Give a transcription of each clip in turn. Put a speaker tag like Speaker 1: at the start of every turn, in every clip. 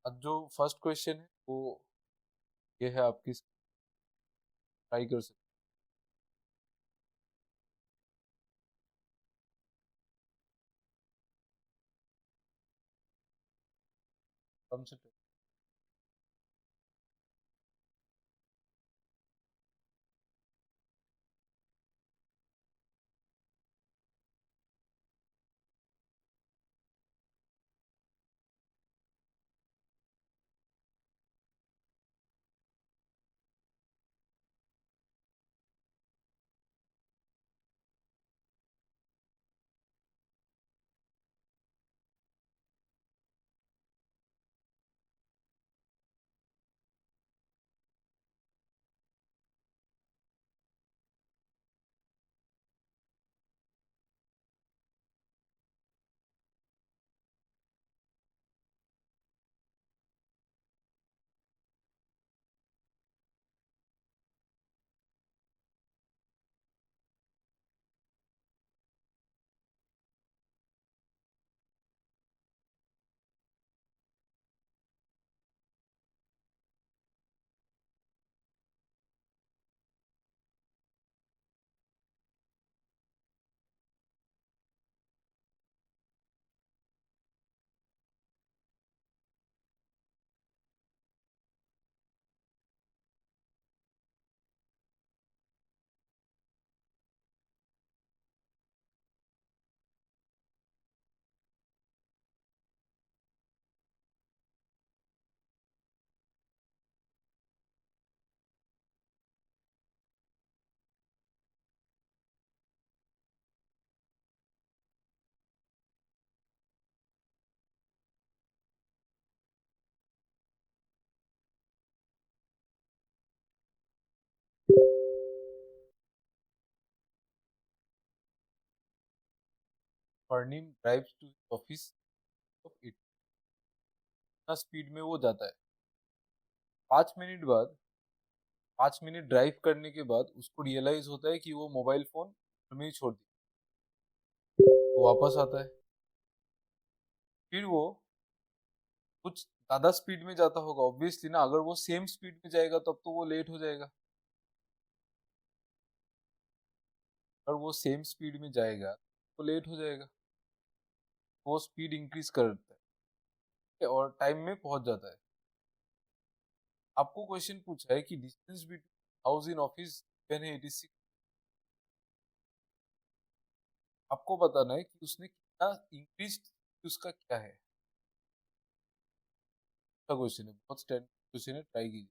Speaker 1: अब जो first question है वो ये है आपकी। ट्राई कर सकते कम से कम। फर्नीम ड्राइव्स टू ऑफिस ऑफ इतना स्पीड में वो जाता है। 5 मिनट बाद 5 मिनट ड्राइव करने के बाद उसको रियलाइज होता है कि वो मोबाइल फोन घर में ही छोड़ दिया। वो वापस आता है। फिर वो कुछ ज्यादा स्पीड में जाता होगा ऑब्वियसली ना। अगर वो सेम स्पीड में जाएगा तब तो वो लेट हो जाएगा। अगर वो सेम स्पीड में जाएगा तो लेट हो जाएगा। वो स्पीड इंक्रीज करता है और टाइम में पहुंच जाता है। आपको क्वेश्चन पूछा है कि distance between house in office given है 86। आपको बताना है कि उसने कितना इंक्रीज, उसका क्या है। अच्छा क्वेश्चन है, बहुत स्टैंडर्ड क्वेश्चन है, ट्राई कीजिए।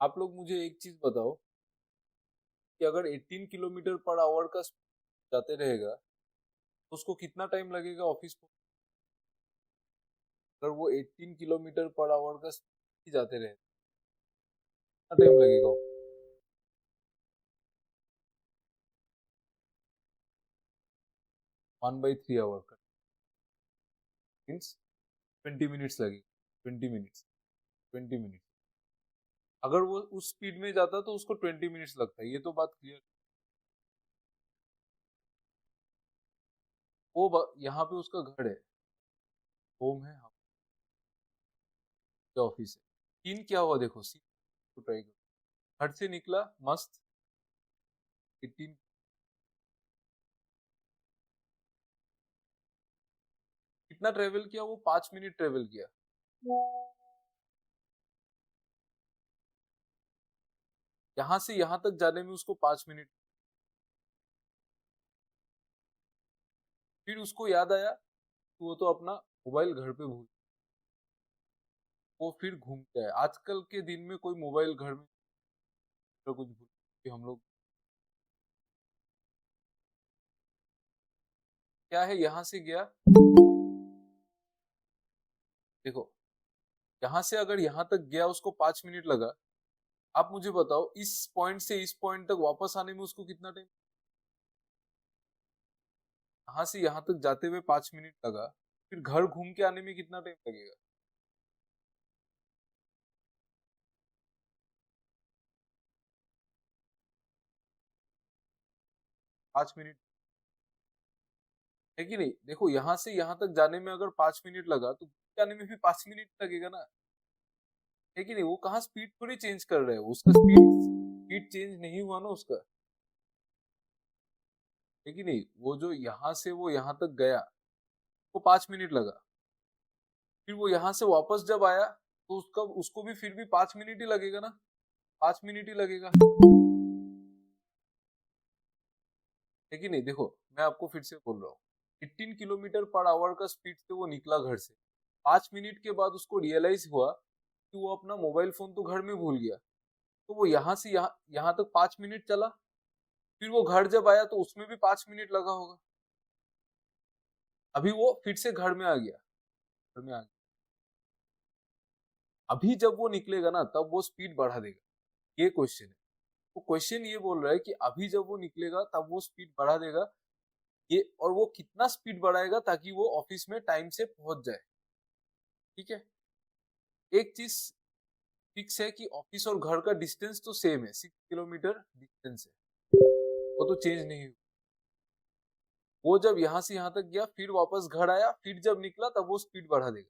Speaker 1: आप लोग मुझे एक चीज बताओ कि अगर 18 किलोमीटर पर आवर का स्पीड जाते रहेगा तो उसको कितना टाइम लगेगा ऑफिस को? अगर वो 18 किलोमीटर पर आवर का स्पीड जाते रहे कितना टाइम लगेगा? 1/3 आवर का मीन्स 20 मिनट्स लगेगा। 20 मिनट्स। 20 मिनट्स। अगर वो उस स्पीड में जाता तो उसको 20 मिनट्स लगता है, ये तो बात क्लियर। यहाँ पे उसका घर है, होम है, ऑफिस है। सीन क्या हुआ देखो, सीन को ट्राई करो। घर से निकला मस्त 18, कितना ट्रेवल किया वो? 5 मिनट ट्रेवल किया। यहाँ से यहाँ तक जाने में उसको 5 मिनट। फिर उसको याद आया कि वो तो अपना मोबाइल घर पे भूल, वो फिर घूम के आया। आजकल के दिन में कोई मोबाइल घर में तो कुछ भूल कि हम लोग क्या है, यहाँ से गया देखो, यहाँ से अगर यहाँ तक गया उसको 5 मिनट लगा। आप मुझे बताओ इस पॉइंट से इस पॉइंट तक वापस आने में उसको कितना टाइम? यहाँ से यहाँ तक जाते हुए 5 मिनट लगा, फिर घर घूम के आने में कितना टाइम लगेगा? 5 मिनट, है कि नहीं? देखो यहाँ से यहाँ तक जाने में अगर 5 मिनट लगा तो घूम के आने में भी 5 मिनट लगेगा ना, है कि नहीं? वो कहाँ स्पीड थोड़ी चेंज कर रहे हो, उसका स्पीड स्पीड चेंज नहीं हुआ ना उसका, है कि नहीं? वो जो यहाँ से वो यहाँ तक गया वो 5 मिनट लगा, फिर वो यहाँ से वापस जब आया तो उसका उसको भी फिर भी 5 मिनट ही लगेगा ना, 5 मिनट ही लगेगा, है कि नहीं? देखो मैं आपको फिर से बोल रहा हूँ, 18 किलोमीटर पर आवर का स्पीड से वो निकला घर से। 5 मिनट के बाद उसको रियलाइज हुआ कि वो अपना मोबाइल फोन तो घर में भूल गया। तो वो यहाँ से यहाँ तक 5 मिनट चला, फिर वो घर जब आया तो उसमें भी 5 मिनट लगा होगा। अभी वो फिर से घर में आ गया, घर में आ गया। अभी जब वो निकलेगा ना तब वो स्पीड बढ़ा देगा, ये क्वेश्चन है। वो क्वेश्चन ये बोल रहा है कि अभी जब वो निकलेगा तब वो स्पीड बढ़ा देगा, ये और वो कितना स्पीड बढ़ाएगा ताकि वो ऑफिस में टाइम से पहुंच जाए। ठीक है, एक चीज फिक्स है कि ऑफिस और घर का डिस्टेंस तो सेम है, 6 किलोमीटर डिस्टेंस है, वो तो चेंज नहीं हुआ। वो जब यहाँ से यहाँ तक गया फिर वापस घर आया, फिर जब निकला तब वो स्पीड बढ़ा देगा।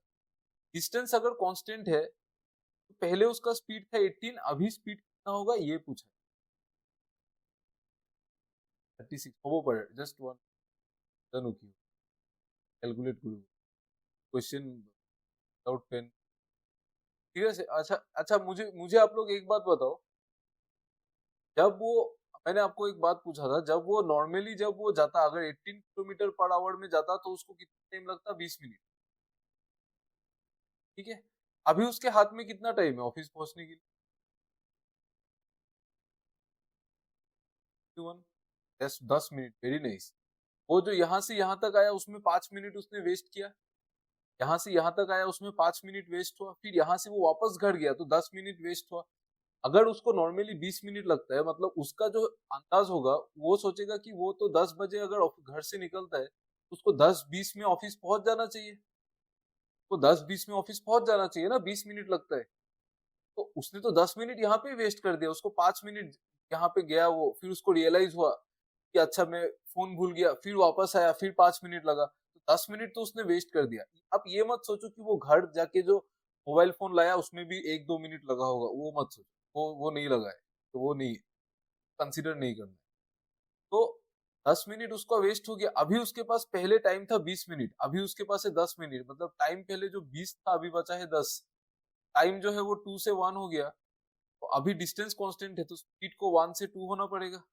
Speaker 1: डिस्टेंस अगर कांस्टेंट है तो पहले उसका स्पीड था 18, अभी स्पीड कितना होगा ये पूछा। 36 वो पड़े जस्ट वन डन की कैलकुलेट करो क्वेश्चन विदाउट पेन। ठीक है, अच्छा अच्छा, मुझे मुझे आप लोग एक बात बताओ, जब वो मैंने आपको एक बात पूछा था, जब वो नॉर्मली जब वो जाता अगर 18 किलोमीटर पर आवर में जाता तो उसको कितना टाइम लगता? 20 मिनट। ठीक है, अभी उसके हाथ में कितना टाइम है ऑफिस पहुंचने के लिए? 10 मिनट, वेरी नाइस। वो जो यहाँ से यहाँ तक आया उसमें 5 मिनट उसने वेस्ट किया, यहाँ से यहाँ तक आया उसमें 5 मिनट वेस्ट हुआ, फिर यहाँ से वो वापस घर गया तो 10 मिनट वेस्ट हुआ। अगर उसको नॉर्मली 20 मिनट लगता है, मतलब उसका जो अंदाज होगा वो सोचेगा कि वो तो 10 बजे अगर घर से निकलता है तो उसको 10-20 में ऑफिस पहुंच जाना चाहिए, तो 10-20 में ऑफिस पहुंच जाना चाहिए ना, 20 मिनट लगता है। तो उसने तो 10 मिनट यहाँ पे वेस्ट कर दिया, उसको 5 मिनट यहाँ पे गया वो, फिर उसको रियलाइज हुआ कि अच्छा मैं फोन भूल गया, फिर वापस आया, फिर 5 मिनट लगा, तो 10 मिनट तो उसने वेस्ट कर दिया। अब ये मत सोचो कि वो घर जाके जो मोबाइल फोन लाया उसमें भी 1-2 मिनट लगा होगा, वो मत सोचो, वो नहीं लगा है, तो वो नहीं, कंसिडर नहीं करना है। तो 10 मिनट उसका वेस्ट हो गया, अभी उसके पास पहले टाइम था 20 मिनट, अभी उसके पास है 10 मिनट, मतलब टाइम पहले जो 20 था अभी बचा है 10। टाइम जो है वो 2 से 1 हो गया, तो अभी डिस्टेंस कांस्टेंट है तो स्पीड को 1 से 2 होना पड़ेगा।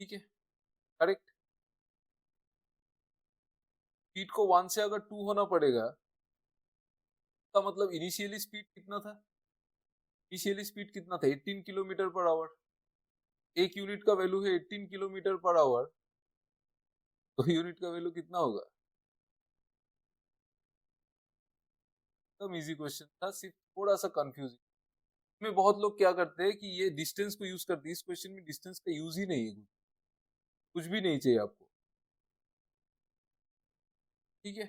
Speaker 1: ठीक है, करेक्ट। स्पीड को 1 से अगर 2 होना पड़ेगा, तो मतलब इनिशियली स्पीड कितना था? इनिशियली स्पीड कितना था, 18 किलोमीटर पर आवर। एक यूनिट का वैल्यू है 18 किलोमीटर पर आवर, तो यूनिट का वैल्यू कितना होगा? एकदम इजी क्वेश्चन था, सिर्फ थोड़ा सा कंफ्यूजिंग। इसमें बहुत लोग क्या करते हैं कि ये डिस्टेंस को यूज करते हैं, इस क्वेश्चन में डिस्टेंस का यूज ही नहीं है, कुछ भी नहीं चाहिए आपको। ठीक है,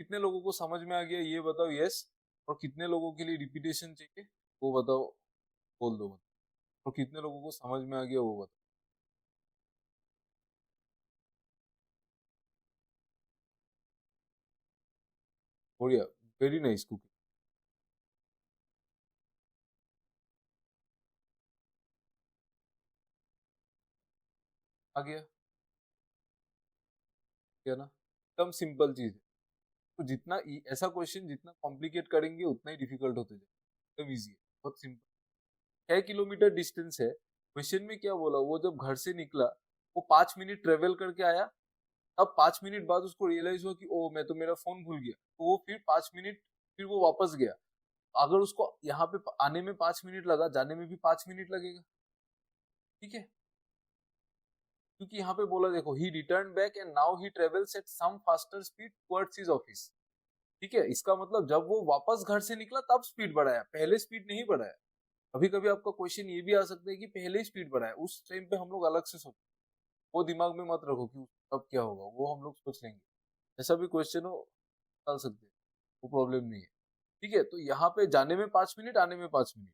Speaker 1: कितने लोगों को समझ में आ गया ये बताओ यस, और कितने लोगों के लिए रिपीटेशन चाहिए वो बताओ, बोल दो। और कितने लोगों को समझ में आ गया वो बताओ। बढ़िया, वेरी नाइस कुकिंग। आ गया क्या ना, एकदम सिंपल चीज है। तो जितना ऐसा क्वेश्चन जितना कॉम्प्लिकेट करेंगे उतना ही डिफिकल्ट होते जाए, एकदम इजी है, बहुत सिंपल। 6 किलोमीटर डिस्टेंस है, क्वेश्चन में क्या बोला, वो जब घर से निकला वो 5 मिनट ट्रेवल करके आया, अब 5 मिनट बाद उसको रियलाइज हुआ कि ओ मैं तो मेरा फोन भूल गया, तो वो फिर 5 मिनट फिर वो वापस गया। अगर उसको यहाँ पे आने में 5 मिनट लगा, जाने में भी 5 मिनट लगेगा। ठीक है, क्योंकि यहाँ पे बोला देखो, he return back and now he travels at some faster speed towards his office. ठीक है, इसका मतलब जब वो वापस घर से निकला तब स्पीड बढ़ाया, पहले स्पीड नहीं बढ़ाया। कभी कभी आपका क्वेश्चन ये भी आ सकता है कि पहले ही स्पीड बढ़ाया, उस टाइम पे हम लोग अलग से सोचते, वो दिमाग में मत रखो कि अब क्या होगा, वो हम लोग सोच लेंगे। ऐसा भी क्वेश्चन हो डाल सकते हैं, वो प्रॉब्लम नहीं है। ठीक है, तो यहाँ पे जाने में 5 मिनट, आने में 5 मिनट,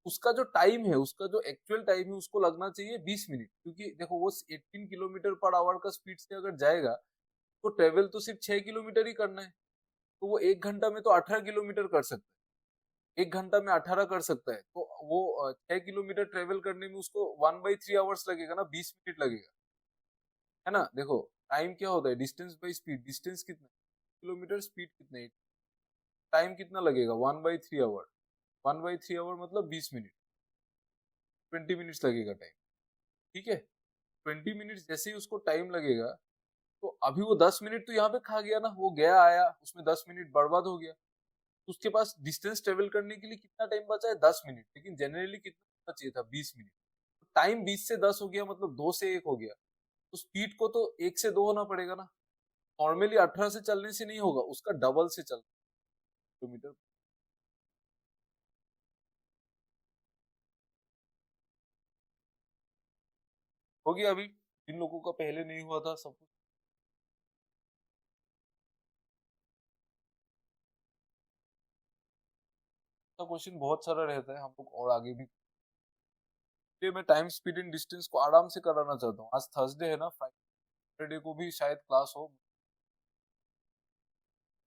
Speaker 1: उसका जो टाइम है, उसका जो एक्चुअल टाइम है उसको लगना चाहिए 20 मिनट, क्योंकि देखो वो 18 किलोमीटर पर आवर का स्पीड से अगर जाएगा तो ट्रेवल तो सिर्फ 6 किलोमीटर ही करना है, तो वो 1 घंटा में तो 18 किलोमीटर कर सकता है, 1 घंटा में 18 कर सकता है, तो वो 6 किलोमीटर ट्रेवल करने में उसको 1/3 आवर्स लगेगा ना, 20 मिनट लगेगा, है ना। देखो टाइम क्या होता है, डिस्टेंस बाई स्पीड, डिस्टेंस कितना किलोमीटर, स्पीड कितने, टाइम कितना लगेगा 1/3 आवर, 1/3 आवर मतलब 20 मिनट, 20 मिनट्स लगेगा टाइम। ठीक है, 20 मिनट्स जैसे ही उसको टाइम लगेगा, तो अभी वो 10 मिनट तो यहाँ पे खा गया ना, वो गया आया उसमें 10 मिनट बर्बाद हो गया, तो उसके पास डिस्टेंस ट्रेवल करने के लिए कितना टाइम बचा है, 10 मिनट, लेकिन जनरली कितना चाहिए था, 20 मिनट। टाइम 20 से 10 हो गया, मतलब 2 से 1 हो गया, तो स्पीड को तो 1 से 2 होना पड़ेगा ना। नॉर्मली 18 से चलने से नहीं होगा, उसका डबल से चल किलोमीटर। हो गया अभी, जिन लोगों का पहले नहीं हुआ था सब कुछ। क्वेश्चन बहुत सारा रहता है, हम लोग और आगे भी, इसलिए मैं टाइम स्पीड एंड डिस्टेंस को आराम से कराना चाहता हूँ। आज थर्सडे है ना, फ्राइडे को भी शायद क्लास हो,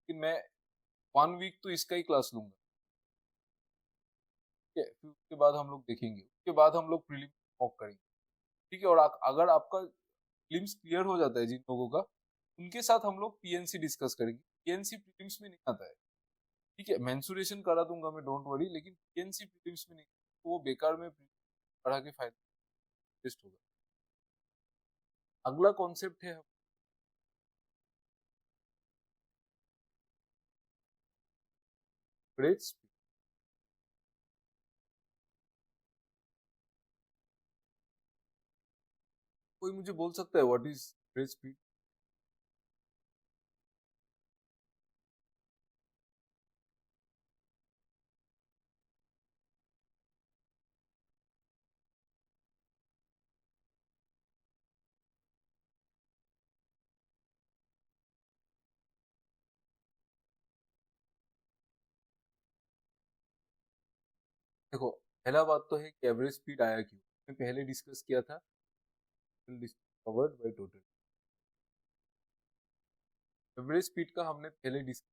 Speaker 1: लेकिन मैं 1 वीक तो इसका ही क्लास लूंगा। ठीक है, फिर उसके बाद हम लोग देखेंगे, उसके बाद हम लोग प्रीलिम मॉक करेंगे। ठीक है, और अगर आपका प्रीलिम्स क्लियर हो जाता है जिन लोगों का, उनके साथ हम लोग पीएनसी डिस्कस करेंगे। पीएनसी प्रीलिम्स में नहीं आता है। ठीक है, मेंसुरेशन करा दूंगा मैं, डोंट वरी, लेकिन पीएनसी प्रीलिम्स में नहीं, तो वो बेकार में पढ़ा के फायदा वेस्ट होगा। अगला कॉन्सेप्ट है ग्रेड स्पीड। कोई मुझे बोल सकता है व्हाट इज ग्रेड स्पीड? देखो, पहला बात तो है कि एवरेज स्पीड आया क्यों, मैं पहले डिस्कस किया था, covered by total. Average speed का हमने पहले डिस्कस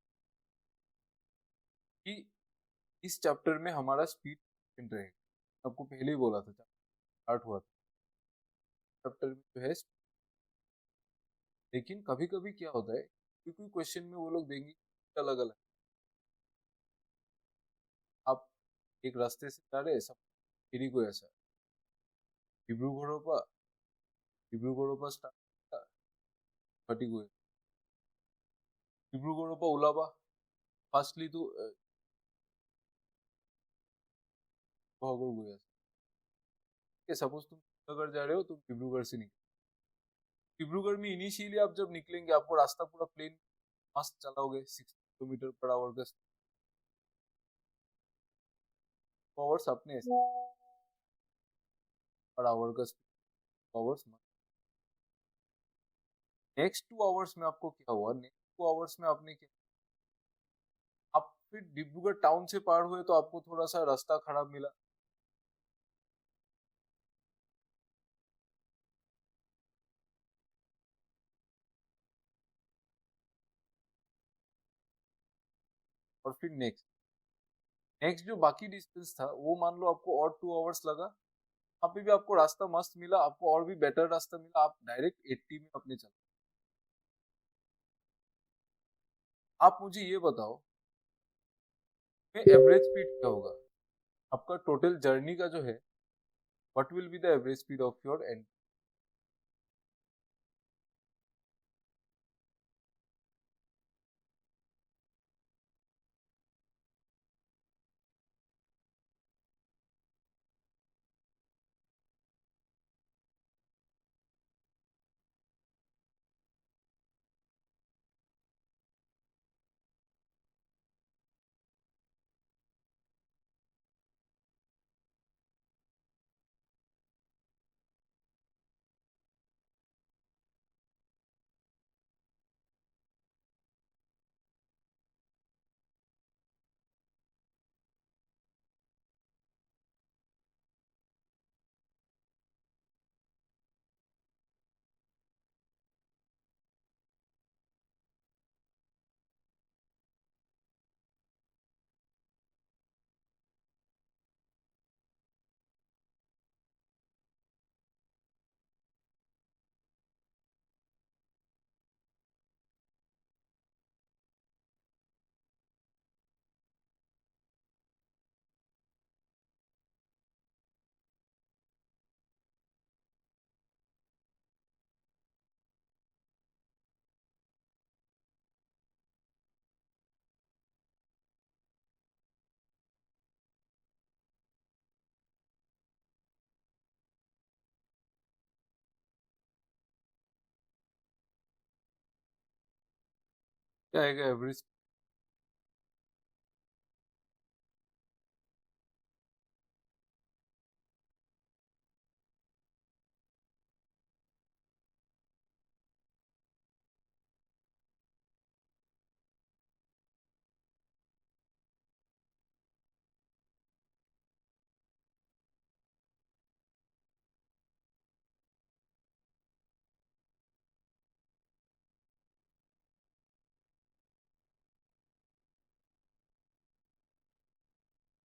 Speaker 1: कि इस चैप्टर में हमारा स्पीड रहेगा, आपको पहले ही बोला था, स्टार्ट हुआ था चैप्टर में जो है। लेकिन कभी कभी क्या होता है, क्योंकि क्वेश्चन में वो लोग देंगे अलग अलग, आप एक रास्ते से जा रहे हैं सब, फिर को ऐसा डिब्रूगढ़ होगा, डिब्रूगढ़ होगा स्टार्ट, फटी को डिब्रूगढ़ होगा, उलाबा, फास्टली तो गुवाहागर गया कि सपोज तुम श्रीनगर जा रहे हो, तुम डिब्रूगढ़ से निकले। डिब्रूगढ़ में इनिशियली आप जब निकलेंगे आपको रास्ता पूरा प्लेन मस्त चलाओगे, 60 किलोमीटर पर आवर का आवर्स अपने पर आवर का आवर्स। नेक्स्ट 2 आवर्स में आपको क्या हुआ, नेक्स्ट 2 आवर्स में आपने क्या, आप फिर डिब्रूगढ़ टाउन से पार हुए तो आपको थोड़ा सा रास्ता खराब मिला, और फिर नेक्स्ट नेक्स्ट जो बाकी डिस्टेंस था वो मान लो आपको और 2 आवर्स लगा, वहां पे भी आपको रास्ता मस्त मिला, आपको और भी बेटर रास्ता मिला, आप डायरेक्ट 80 में अपने चले। आप मुझे ये बताओ में एवरेज स्पीड क्या होगा आपका टोटल जर्नी का जो है, what will be the average speed of your and. क्या आएगा एवरेज।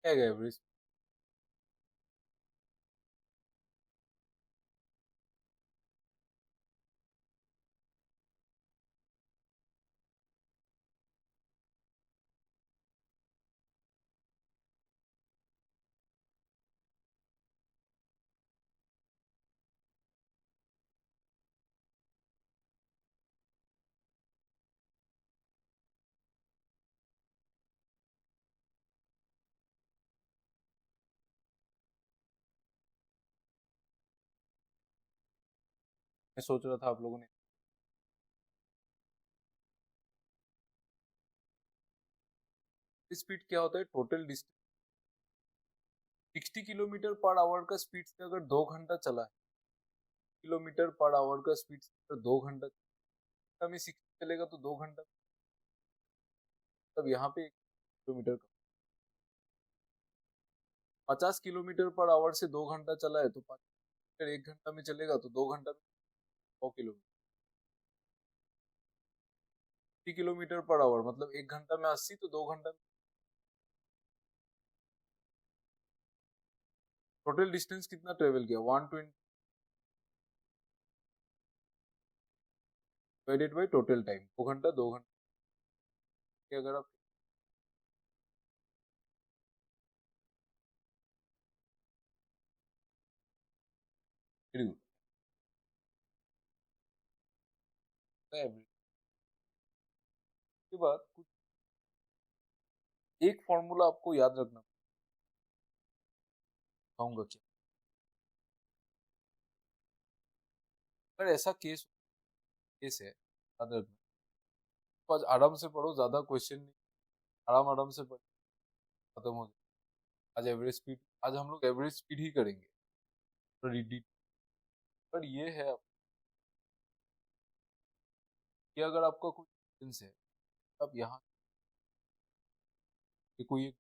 Speaker 1: क्या आएगा एवरेज। मैं सोच रहा था आप लोगों ने स्पीड क्या होता है, total distance 60 kilometre per hour का स्पीड से अगर 2 घंटा चला है, किलोमीटर पर आवर का स्पीड से अगर 2 घंटा में 60 चलेगा तो 2 घंटा, तब यहाँ पे 1 किलोमीटर का 50 किलोमीटर पर आवर से 2 घंटा चला है तो 5 किलोमीटर 1 घंटा में चलेगा तो 2 घंटा में 100 किलोमीटर। 80 किलोमीटर पर आवर मतलब 1 घंटा में 80, तो 2 घंटा में टोटल डिस्टेंस कितना ट्रेवल किया, 120 डिवाइडेड बाई टोटल टाइम, 2 घंटा 2 घंटा के अगर आप वेरी गुड। के बाद कुछ एक फॉर्मूला आपको याद रखना, बताऊंगा क्या। अगर ऐसा केस है, याद रखना, तो आज आराम से पढ़ो, ज्यादा क्वेश्चन नहीं, आराम आराम से पढ़ो, खत्म हो जाए। आज एवरेज स्पीड, आज हम लोग एवरेज स्पीड ही करेंगे, तो पर ये है कि अगर आपका कोई डिस्टेंस है, आप यहाँ के कोई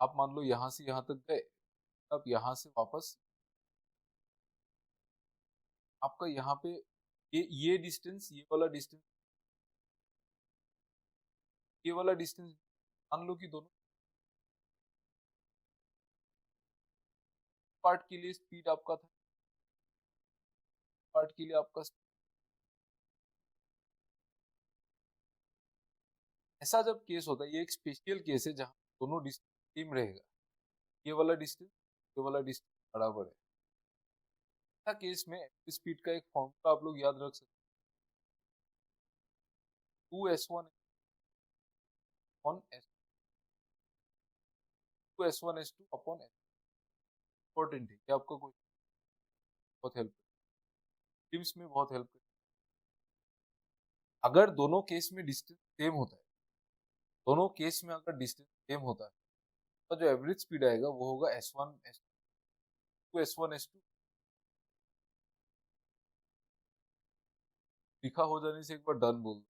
Speaker 1: आप मान लो यहाँ से यहाँ तक गए, आप यहाँ से वापस, आपका यहाँ पे ये डिस्टेंस, ये वाला डिस्टेंस, मान लो कि दोनों पार्ट के लिए स्पीड आपका था, पार्ट के लिए आपका ऐसा जब केस होता है, ये एक स्पेशल केस है जहाँ दोनों डिस्टेंस सेम रहेगा, ये वाला डिस्टेंस, ये वाला डिस्टेंस बराबर है। ऐसा केस में स्पीड का एक फॉर्मूला आप लोग याद रख सकते हैं, 2s1 upon s, 2s1s2 upon s। Important है, ये आपको कोई बहुत हेल्प टीम्स में बहुत हेल्प करे। अगर दोनों केस में डिस्टेंस सेम होता है, दोनों केस में अगर डिस्टेंस सेम होता है, तो जो एवरेज स्पीड आएगा वो होगा s1s2 लिखा हो जाने से एक बार डन बोल दो।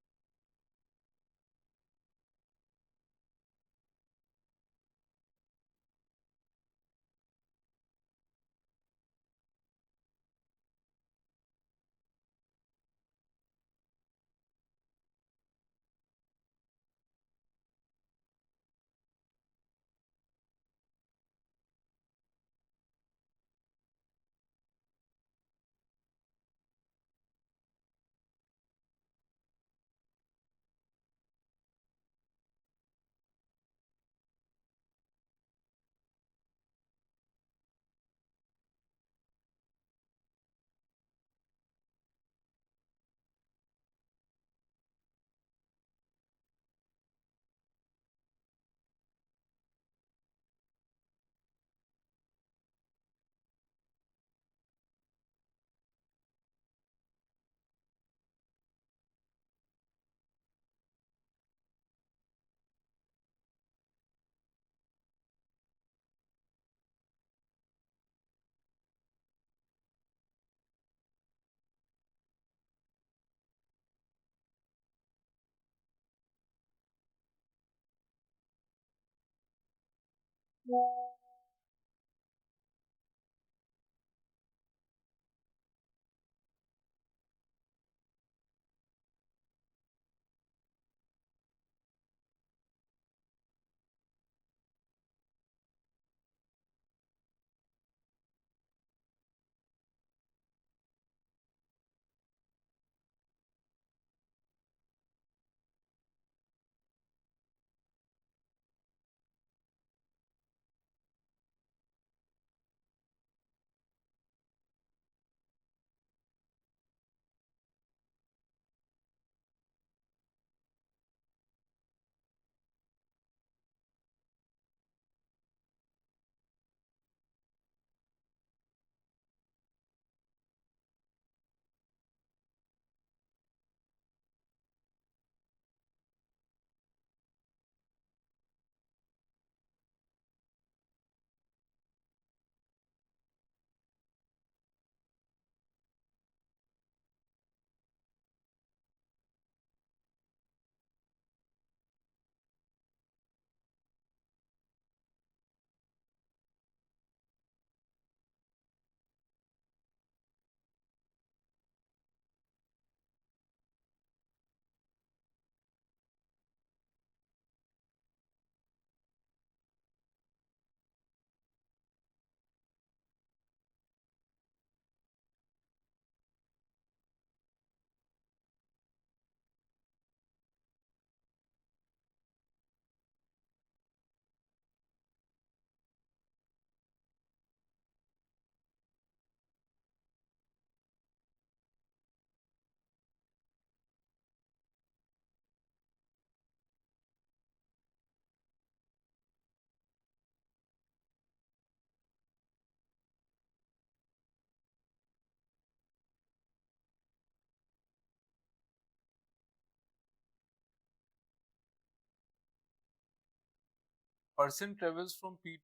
Speaker 1: पर्सन ट्रेवल्स फ्रॉम पी,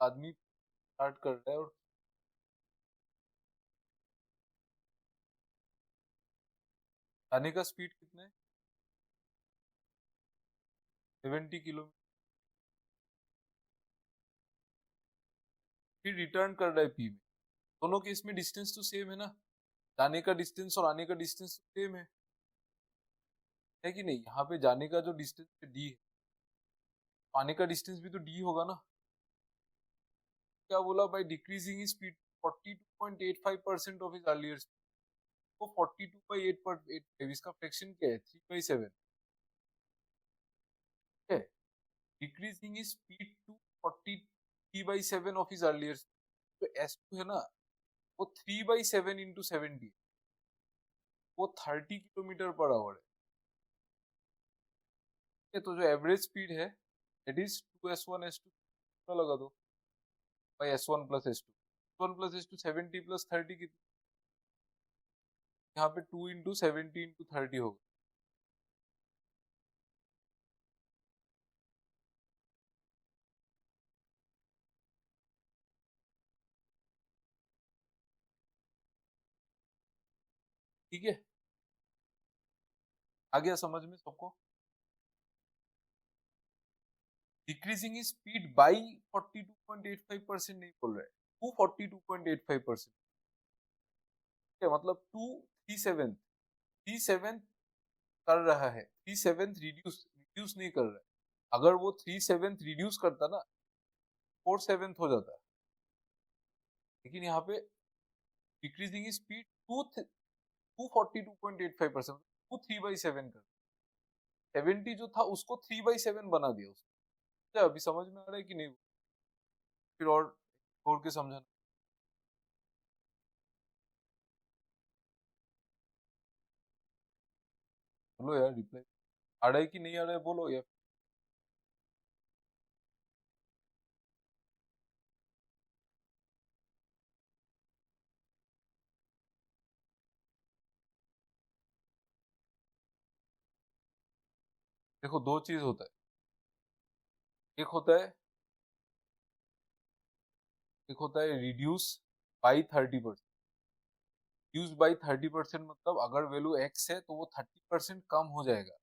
Speaker 1: आदमी स्टार्ट कर रहा है और जाने का स्पीड कितना है, 70 किलोमीटर, फिर रिटर्न कर रहा है पी में। दोनों केस में डिस्टेंस तो सेम है ना, जाने का डिस्टेंस और आने का डिस्टेंस सेम है कि नहीं। यहाँ पे जाने का जो डिस्टेंस है डी है, आने का डिस्टेंस भी तो डी होगा ना। क्या बोला, by decreasing speed 42.85% of his earlier speed, वो 42/8, इसका फ्रैक्शन क्या है, 3/7 है। Decreasing speed to 43/7 of his earlier speed, तो S2 है ना, वो 3/7 इंटू 70, वो 30 किलोमीटर पर आवर है। तो जो एवरेज स्पीड है दैट इज 2s1 s2 लगा दो by s1 plus s2, 70 plus 30 कितना, यहाँ पे 2 इंटू 70 इंटू 30 होगा। ठीक है, आ गया समझ में सबको। डिक्रीजिंग स्पीड बाई 42.85% नहीं बोल रहे, 242.85%, मतलब 3/7 कर रहा है, 3/7 रिड्यूस रिड्यूस नहीं कर रहा है। अगर वो 3/7 रिड्यूस करता ना, 4/7 हो जाता है। लेकिन यहाँ पे डिक्रीजिंग स्पीड 242.85%, 3/7 कर, 70 जो था उसको 3/7 बना दिया उसने। क्या अभी समझ में आ रहा है कि नहीं, फिर और के समझाना। बोलो यार, रिप्लाई आ रहा है कि नहीं आ रहा है, बोलो यार। देखो, दो चीज होता है, एक होता है एक होता है रिड्यूस बाई 30%। रिड्यूस बाई 30% मतलब अगर वैल्यू एक्स है तो वो 30% कम हो जाएगा,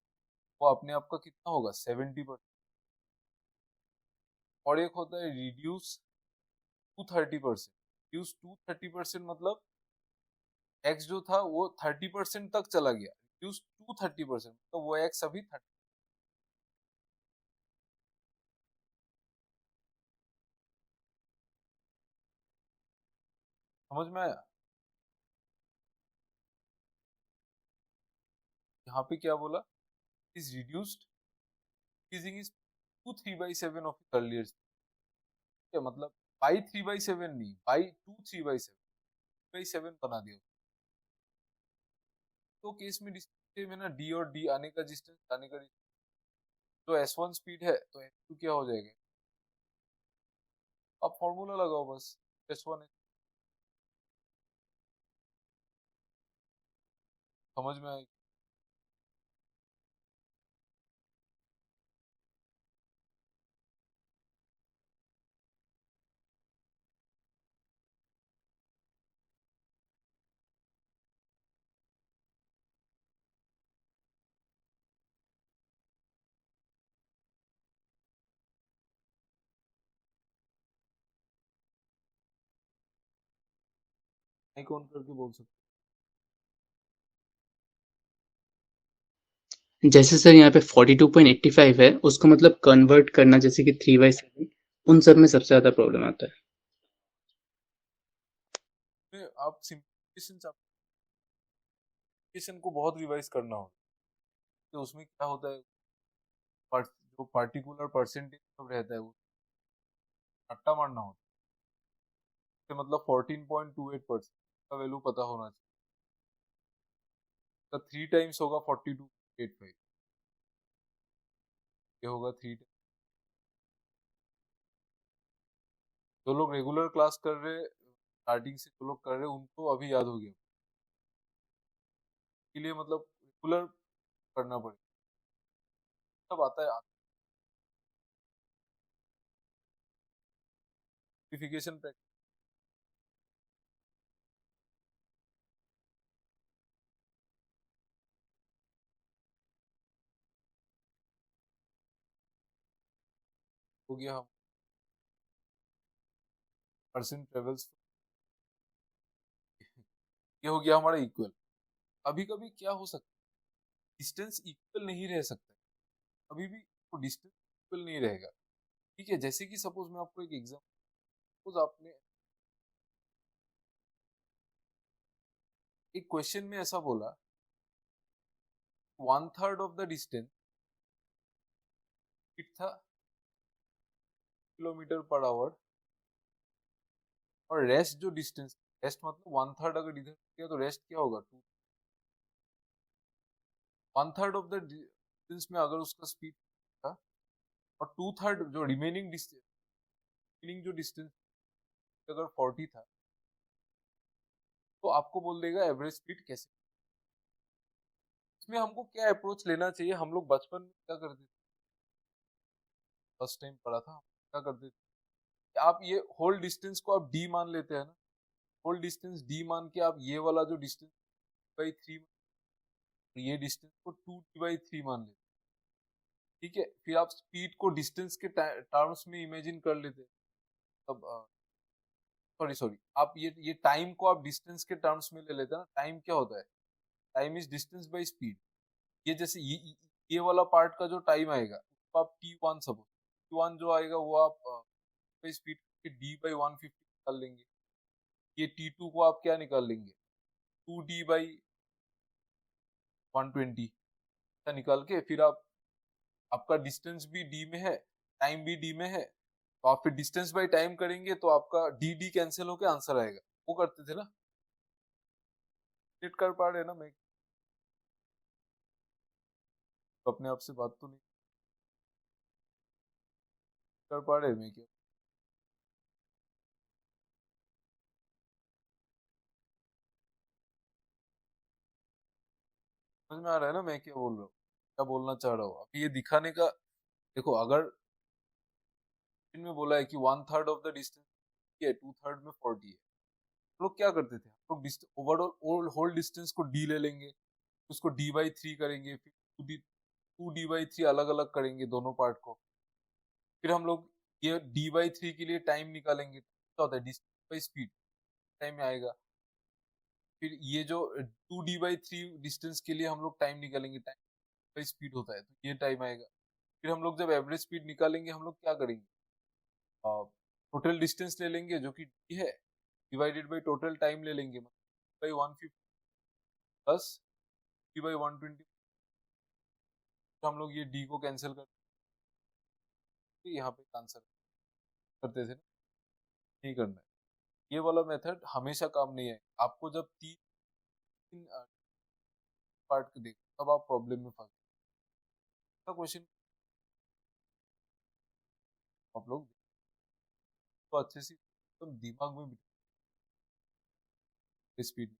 Speaker 1: वो अपने आप का कितना होगा, 70%। और एक होता है रिड्यूस टू 30%। रिड्यूस टू 30% मतलब एक्स जो था वो 30% तक चला गया, रिड्यूस टू 30%, तो वो एक्स अभी 30। समझ में आया। यहाँ पे क्या बोला, is reduced increasing is to 3/7 of earlier, क्या मतलब, बाई 3/7 नहीं, बाई 2 3/7 बना दिया। तो केस में डिस्टेंस में ना डी और डी, आने का डिस्टेंस जाने का डिस्टेंस, तो S1 स्पीड है तो S2 क्या हो जाएगा। अब फॉर्मूला लगाओ बस, S1 समझ में आएगी। नहीं कौन करके बोल सकते।
Speaker 2: जैसे सर यहाँ पे 42.85 है, उसको मतलब कन्वर्ट करना जैसे कि 3/7, उन सब में सबसे ज्यादा प्रॉब्लम आता है।
Speaker 1: आप सिंप्लीफिकेशन को बहुत रिवाइज करना होगा, तो उसमें क्या होता है, जो पर्टिकुलर परसेंटेज रहता है वो रट्टा मारना होता है, मतलब 14.28% का वैल्यू पता होना चाहिए, तो 3 टाइम्स होगा 42.85, ये होगा 3 टाइम्स। जो लोग रेगुलर क्लास कर रहे, स्टार्टिंग से जो लोग कर रहे उनको अभी याद हो गया, के लिए मतलब रेगुलर करना पड़ेगा, सब आता है। सिंप्लीफिकेशन प्रैक्टिस हो गया, हम पर्सन ट्रेवल्स, ये हो गया हमारा इक्वल। अभी कभी क्या हो सकता है, डिस्टेंस इक्वल नहीं रह सकता है, अभी भी वो डिस्टेंस इक्वल नहीं रहेगा। ठीक है, जैसे कि सपोज मैं आपको एक एग्जांपल, सपोज आपने एक क्वेश्चन में ऐसा बोला, 1/3 ऑफ द डिस्टेंस इट था किलोमीटर पर आवर, और रेस्ट जो डिस्टेंस, रेस्ट मतलब 1/3 अगर इधर किया तो रेस्ट क्या होगा, 1/3 ऑफ द डिस्टेंस में अगर उसका स्पीड था, और 2/3 जो रिमेनिंग डिस्टेंस, रिमेनिंग जो डिस्टेंस अगर 40 था, तो आपको बोल देगा एवरेज स्पीड कैसे। इसमें हमको क्या अप्रोच लेना चाहिए, हम लोग बचपन में क्या करते थे, फर्स्ट टाइम पढ़ा था, हम क्या करते थे, आप ये होल डिस्टेंस को आप डी मान लेते हैं ना, होल डिस्टेंस डी मान के आप ये वाला जो डिस्टेंस बाई 3, ये डिस्टेंस को 2d/3 मान लेते, ठीक है। फिर आप स्पीड को डिस्टेंस के टर्म्स में इमेजिन कर लेते, तब सॉरी सॉरी, आप ये टाइम को आप डिस्टेंस के टर्म्स में ले लेते हैं ना। टाइम क्या होता है, time is distance by speed. ये जैसे ये वाला पार्ट का जो टाइम आएगा उसको आप T1, सपोज T1 जो आएगा वो आप स्पीड के D/150 निकाल लेंगे। ये T2 को आप क्या निकाल लेंगे, 2D/120 ऐसा निकाल के, फिर आप, आपका डिस्टेंस भी डी में है, टाइम भी डी में है, तो आप फिर डिस्टेंस बाई टाइम करेंगे तो आपका डी डी कैंसिल होकर आंसर आएगा। वो करते थे ना, कर पा रहे हैं ना, मैं अपने आप से बात तो नहीं कर पा रहे, मैं क्या समझ में आ रहा है ना मैं क्या बोल रहा हूँ, क्या बोलना चाह रहा हूँ। अभी ये दिखाने का, देखो अगर इनमें बोला है कि 1/3 ऑफ द डिस्टेंस है, 2/3 में 40 है, हम लोग क्या करते थे, हम लोग ओवरऑल होल डिस्टेंस को डी ले लेंगे, उसको D/3 करेंगे, फिर 2D/3 अलग अलग करेंगे दोनों पार्ट को, फिर हम लोग ये D/3 के लिए टाइम निकालेंगे, क्या होता है डिस्टेंस बाई स्पीड, टाइम में आएगा। फिर ये जो 2D/3 डिस्टेंस के लिए हम लोग टाइम निकालेंगे, टाइम बाई स्पीड होता है, तो ये टाइम आएगा। फिर हम लोग जब एवरेज स्पीड निकालेंगे, हम लोग क्या करेंगे, टोटल डिस्टेंस ले लेंगे जो कि d है, डिवाइडेड बाई टोटल टाइम ले लेंगे, बाई 150 प्लस D/120। तो हम लोग ये d को कैंसिल करके यहाँ पे आंसर करते थे ना, नहीं करना है। ये वाला मेथड हमेशा काम नहीं है, आपको जब 3 पार्ट के देखो तब आप प्रॉब्लम में फंस, क्वेश्चन आप लोग तो अच्छे से एकदम दिमाग में स्पीड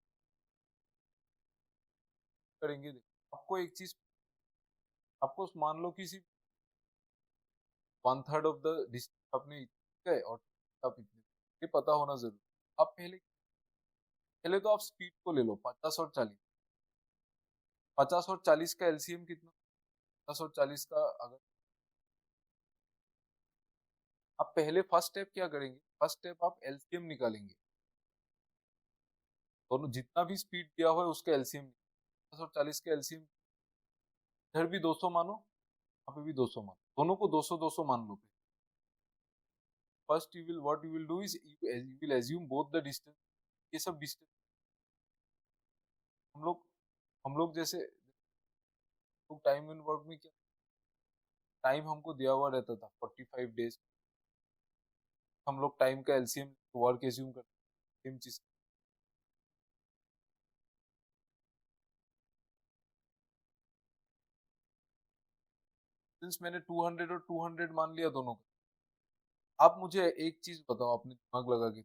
Speaker 1: करेंगे। देखो आपको एक चीज, आपको मान लो कि सिर्फ 1/3 ऑफ द डिस्टेंस आपने गए, और आप इतने, ये पता होना जरूरी। आप पहले पहले तो आप स्पीड को ले लो, 50 और 40, 50 और 40 का एलसीएम कितना, 50 और 40 का अगर, आप पहले फर्स्ट स्टेप क्या करेंगे, फर्स्ट स्टेप आप एलसीएम निकालेंगे, दोनों जितना भी स्पीड दिया हुआ है उसका एलसीएम, 50 और 40 का एलसीएम, इधर भी 200 मानो, यहाँ पे भी 200 मानो, दोनों को 200 200 मान लो। First you will, what you will do is you will assume both the distance, ये सब डिस्टेंस हम लोग, हम लोग जैसे तो टाइम एंड वर्क में क्या, टाइम हमको दिया हुआ रहता था 45 डेज, हम लोग टाइम का एलसीएम वर्क एज्यूम करते, सेम चीज। सिंस मैंने 200 और 200 मान लिया दोनों का, आप मुझे एक चीज बताओ अपने दिमाग लगा के,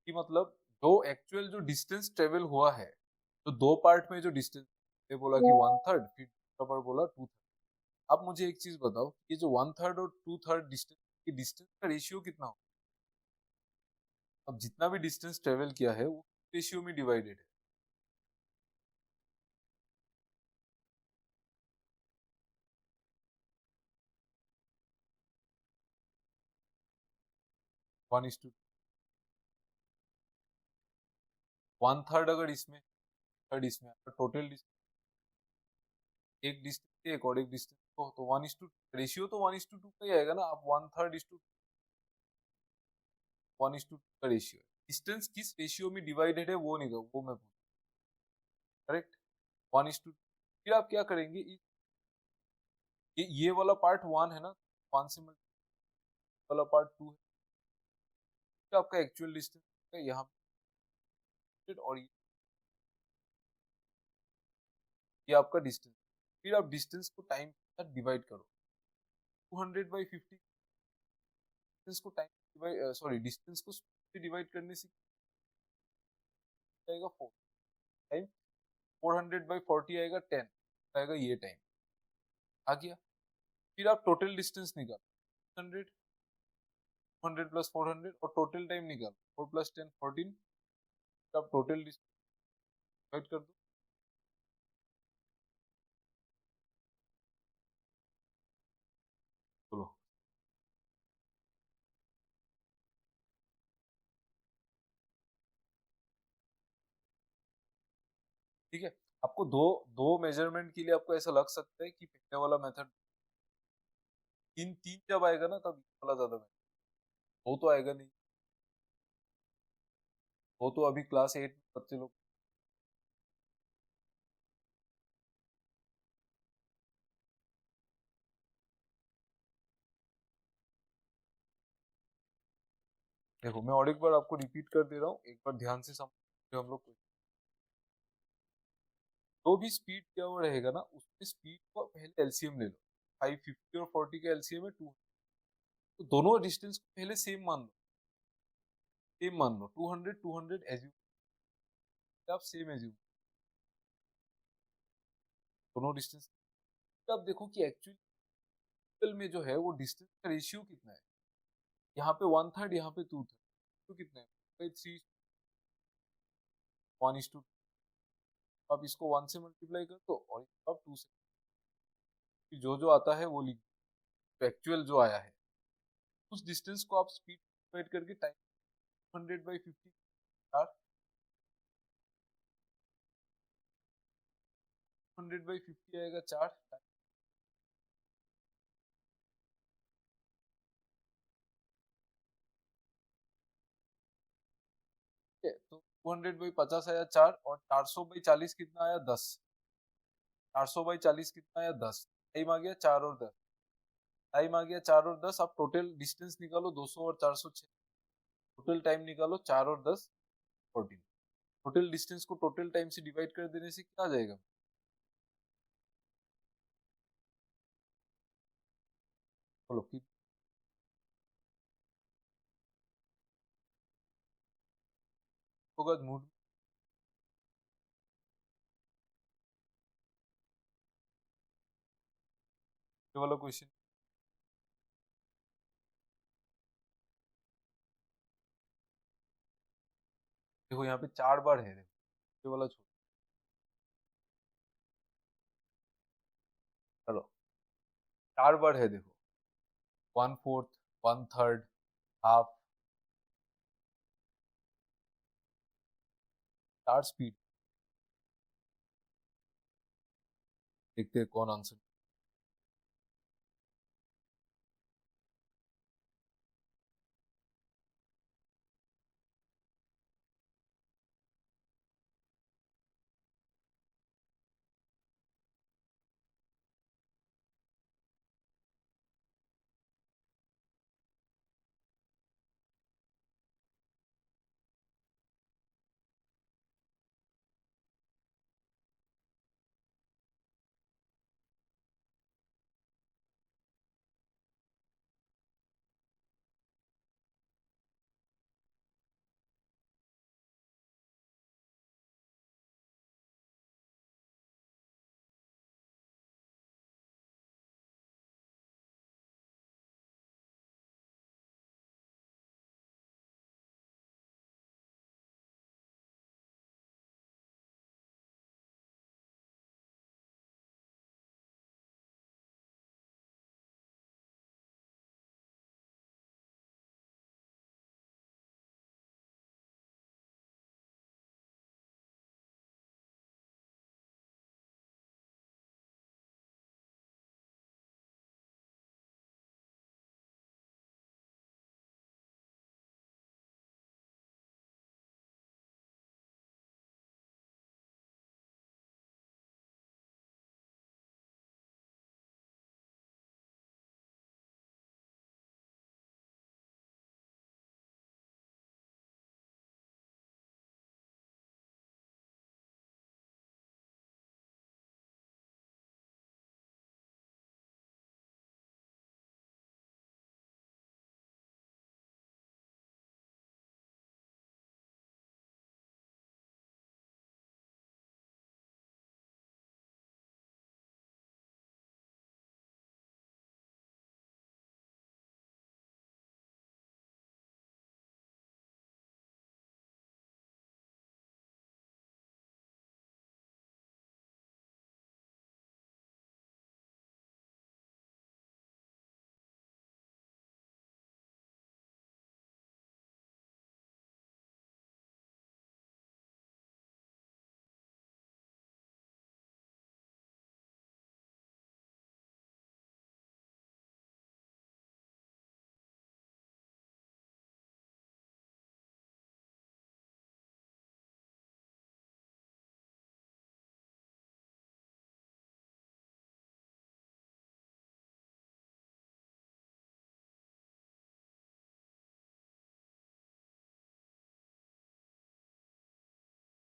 Speaker 1: कि मतलब जो एक्चुअल जो डिस्टेंस ट्रेवल हुआ है, तो दो पार्ट में जो डिस्टेंस, ये बोला कि 1/3, फिर दूसरा बार बोला 2/3, आप मुझे एक चीज बताओ, ये जो 1/3 और 2/3 डिस्टेंस कि डिस्टेंस का रेशियो कितना हो। अब जितना भी डिस्टेंस ट्रेवल किया है वो रेशियो में डिवाइडेड है। One is to one third अगर इसमें थर्ड इसमें टोटल एक डिस्टेंस एक और एक डिस्टेंस को तो वन इज टू रेशियो तो वन इज टू टू का ही आएगा ना। अब one third is to one is to का रेशियो है। डिस्टेंस किस रेशियो में डिवाइडेड है वो नहीं वो मैं पूछ करेक्ट। वन इज टू फिर आप क्या करेंगे ये वाला पार्ट वन है ना, वन से वाला पार्ट टू है। फिर आपका एक्चुअल डिस्टेंस है यहाँ पे और ये आपका डिस्टेंस। फिर आप डिस्टेंस को टाइम के साथ डिवाइड करो। 200/50 डिस्टेंस को टाइम डिवाइड सॉरी डिस्टेंस को स्पीड से डिवाइड करने से आएगा 4 टाइम। 400/40 आएगा 10 आएगा ये टाइम आ गया। फिर आप टोटल डिस्टेंस निकालो 100 100 प्लस 400 और टोटल टाइम निकालो 4 प्लस 10 14। आप टोटल डिस्टेंस डिवाइड कर दो। बोलो ठीक है। आपको दो दो मेजरमेंट के लिए आपको ऐसा लग सकता है कि पहले वाला मेथड तीन तीन जब आएगा ना तब ये वाला ज्यादा बेटर। वो तो आएगा नहीं। वो तो अभी क्लास 8 में बच्चे लोग देखो मैं और एक बार आपको रिपीट कर दे रहा हूँ, एक बार ध्यान से समझ हम लोग। जो भी स्पीड दिया हुआ रहेगा ना उसमें स्पीड को पहले एलसीएम ले लो। 550 और 40 का एलसीएम है 2। तो दोनों डिस्टेंस को पहले सेम मान लो। सेम मान लो 200 200 एज्यूम। आप सेम एज्यूम दोनों डिस्टेंस। अब देखो कि एक्चुअली में जो है वो डिस्टेंस का रेशियो कितना है। यहाँ पे वन थर्ड यहाँ पे टू थर्ड तो कितना है भाई 3 1:2। आप इसको 1 से मल्टीप्लाई कर दो और इसको आप 2 से। जो जो आता है वो लिख एक्चुअल जो आया है उस डिस्टेंस को आप स्पीड डिवाइड करके टाइम 100/50 100/50 आएगा 4। है तो 200/50 आया 4 और 400/40 कितना आया 10। 400/40 कितना आया 10। टाइम आ गया 4 और 10। टाइम आ गया 4 और 10। आप टोटल डिस्टेंस निकालो 200 और 406। टोटल टाइम निकालो 4 और 10 14। टोटल डिस्टेंस को टोटल टाइम से डिवाइड कर देने से क्या आ जाएगा। बोलो कि होगा मूड वाला क्वेश्चन। देखो यहाँ पे 4 बार है देखो ये वाला छोड़ चलो 4 बार है देखो 1/4 1/3 हाफ 4 स्पीड। देखते हैं कौन आंसर।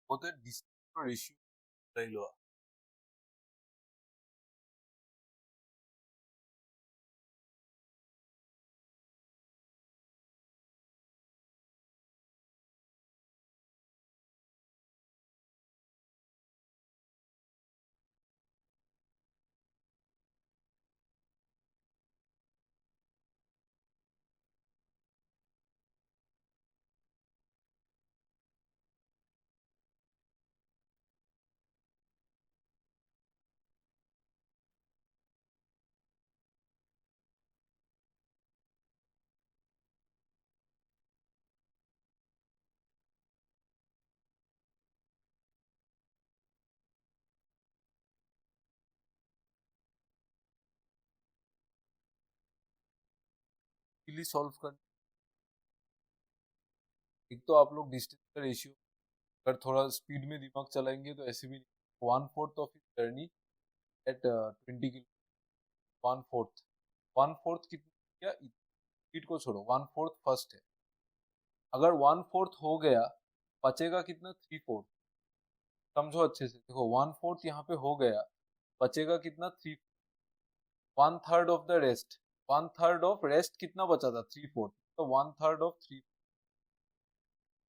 Speaker 1: होता है distance ratio law. Easily solve कर, एक तो आप लोग डिस्टेंस का रेशियो अगर थोड़ा स्पीड में दिमाग चलाएंगे तो ऐसे भी 1/4 ऑफ जर्नी एट 20 किलो। 1/4, 1/4 कितना क्या, स्पीड को छोड़ो, 1/4 फर्स्ट है। अगर 1/4 हो गया बचेगा कितना, 3/4। समझो अच्छे से, देखो 1/4 यहाँ पे हो गया, बचेगा कितना, 3। 1/3 of the rest, 1/3 of rest कितना बचा था, 3/4, तो 1/3 ऑफ 3,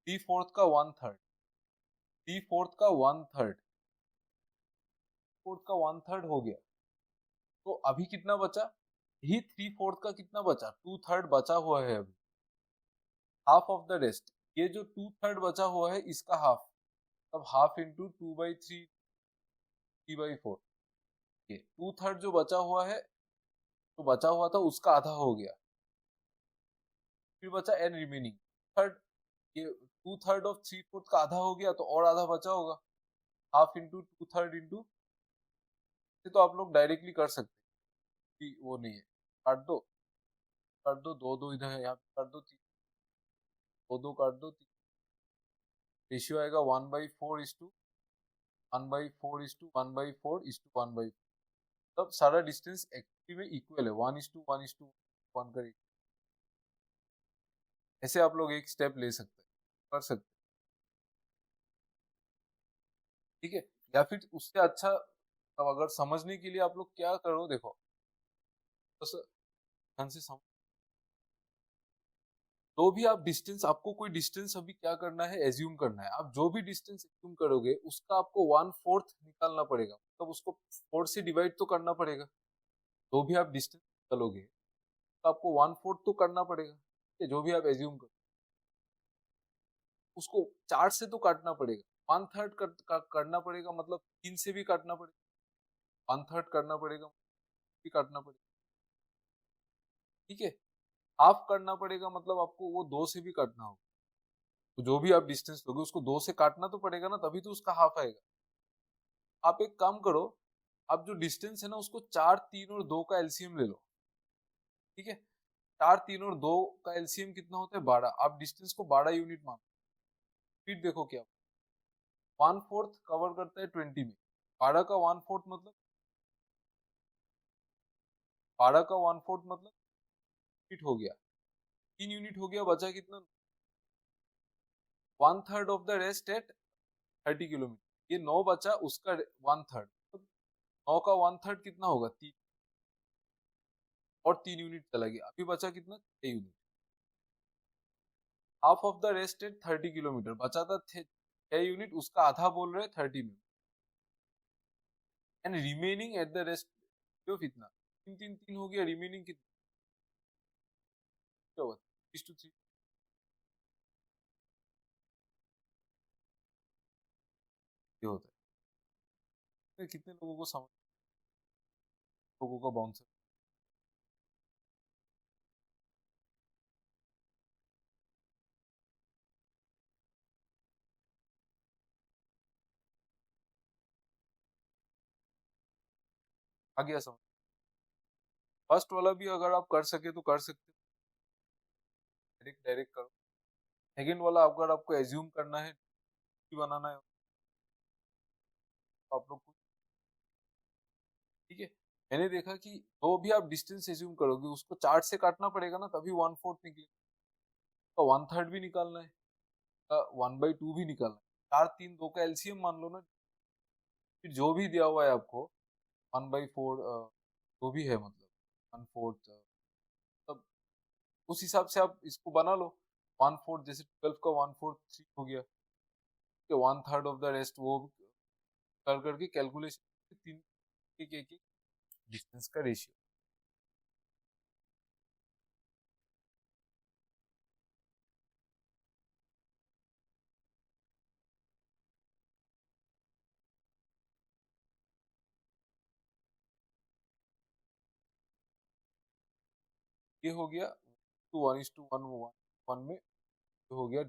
Speaker 1: 3/4 का 1/3, 3/4 का 1/3, 4 का 1/3 हो गया। तो अभी कितना बचा, ही 3/4 का कितना बचा, 2/3 बचा हुआ है अभी, हाफ ऑफ द रेस्ट। ये जो 2/3 बचा हुआ है इसका हाफ, तब हाफ इंटू 2/3, 3/4। ये 2/3 जो बचा हुआ है, तो बचा हुआ था उसका आधा हो गया, फिर बचा एन रिमेनिंग थर्ड। ये 2/3 ऑफ 3/4 का आधा हो गया, तो और आधा बचा होगा, हाफ इंटू 2/3 इंटू, तो आप लोग डायरेक्टली कर सकते कि वो नहीं है, काट दो, काट दो, दो दो इधर है, यहाँ पे काट दो, तीन, दो दो काट दो, तीन, रेशियो आएगा 1/4 तब सारा डिस्टेंस एक्चुअली में इक्वल है, 1:1:1 कर, ऐसे आप लोग एक स्टेप ले सकते हैं, कर सकते हैं, ठीक है। या फिर उससे अच्छा, अब अगर समझने के लिए आप लोग क्या करो, देखो बस ध्यान से समझ, तो भी आप डिस्टेंस, आपको कोई डिस्टेंस अभी क्या करना है, एज्यूम करना है। आप जो भी डिस्टेंस एज्यूम करोगे उसका आपको 1/4 निकालना पड़ेगा, मतलब उसको 4 से डिवाइड तो करना पड़ेगा। जो भी आप डिस्टेंस निकालोगे तो आपको 1/4 तो करना पड़ेगा, ठीक है, जो भी आप एज्यूम करो उसको 4 से तो काटना पड़ेगा, 1/3 करना पड़ेगा, मतलब 3 से भी काटना पड़ेगा, 1/3 करना पड़ेगा भी काटना पड़ेगा, ठीक है। हाफ करना पड़ेगा, मतलब आपको वो 2 से भी काटना होगा, तो जो भी आप डिस्टेंस लोगे उसको 2 से काटना तो पड़ेगा ना, तभी तो उसका हाफ आएगा। आप एक काम करो, आप जो डिस्टेंस है ना उसको 4, 3 और 2 का एलसीएम ले लो, ठीक है। 4, 3 और 2 का एलसीएम कितना होता है, 12। आप डिस्टेंस को 12 यूनिट मानो, फिर देखो क्या, 1/4 कवर करता है 20 में, 12 का 1/4 मतलब, 12 का 1/4 मतलब यूनिट हो गया, 3 यूनिट हो गया, बचा कितना, 1/3 of the rest at 30 kilometre. ये 9 बचा, उसका 1/3, तो 9 का 1/3 कितना होगा, 3, और 3 यूनिट चला गया, अभी बचा कितना, 6 unit. Half of the rest at 30 kilometre, बचा था 6 यूनिट, उसका आधा बोल रहे 30 में, and remaining at the rest of इतना, 3 3 3 हो गया, रिमेनिंग कितना, क्या हुआ, 3:3। ये होता है, कितने लोगों को समझ, लोगों का बाउंसर आ गया समझ। फर्स्ट वाला भी अगर आप कर सके तो कर सकते, डायरेक्ट डायरेक्ट करो। सेकंड वाला अगर आपको एज्यूम करना है, बनाना है, तो आप लोग को, ठीक है। मैंने देखा कि जो भी आप डिस्टेंस एज्यूम करोगे उसको 4 से काटना पड़ेगा ना, तभी 1/4 निकले, तो 1/3 भी निकालना है, 1/2 भी निकालना है, 4 3 2 का एलसीएम मान लो ना, फिर जो भी दिया हुआ है आपको 1/4 जो भी है मतलब 1/4, तब उस हिसाब से आप इसको बना लो। 1/4 जैसे 12 का 1/4 3 हो गया, 1/3 ऑफ द रेस्ट वो कर करके कैलकुलेशन, तीन एक डिस्टेंस का रेशियो। ये हो गया 2:1:1 1 में, ये हो गया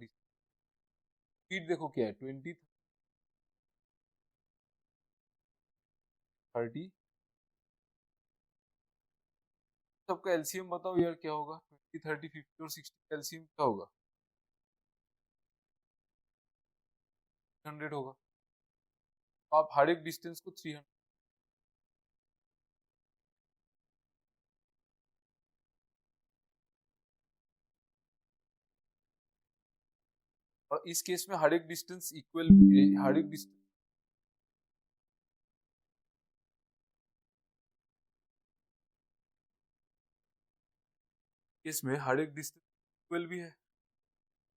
Speaker 1: स्पीड। देखो क्या है, 20 30, सबका एलसीएम बताओ यार क्या होगा, 20 30 50 और 60 का एलसीएम क्या होगा, 100 होगा। तो आप हर एक डिस्टेंस को 300, और इस केस में हर एक डिस्टेंस इक्वल, हर एक डिस्टेंस केस में हर एक डिस्टेंस इक्वल भी है,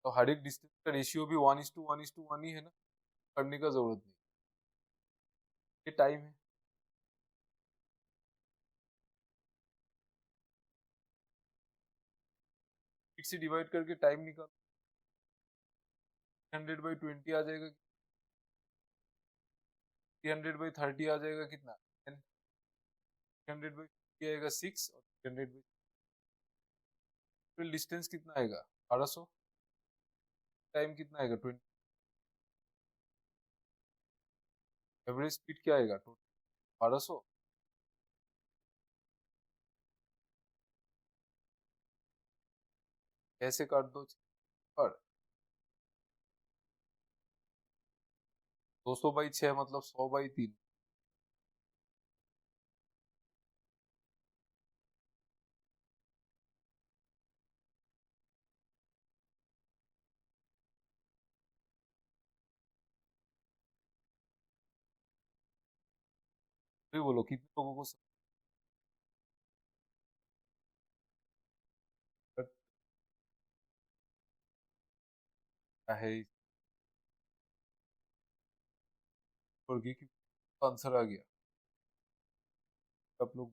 Speaker 1: तो हर एक डिस्टेंस का रेशियो भी 1:1:1 ही है ना, करने का जरूरत नहीं। ये टाइम है, स्पीड से डिवाइड करके टाइम निकाल, 100/20 आ जाएगा, 300/30 आ जाएगा कितना 10, 300/50 आएगा 6, और 300 फिर डिस्टेंस कितना आएगा 1200, टाइम कितना आएगा 20, एवरेज स्पीड क्या आएगा टोटल 1200। कैसे काट दो पर, 200/6 मतलब 100/3। फिर बोलो कितने लोगों को सकता है की आंसर आ गया, आप लोग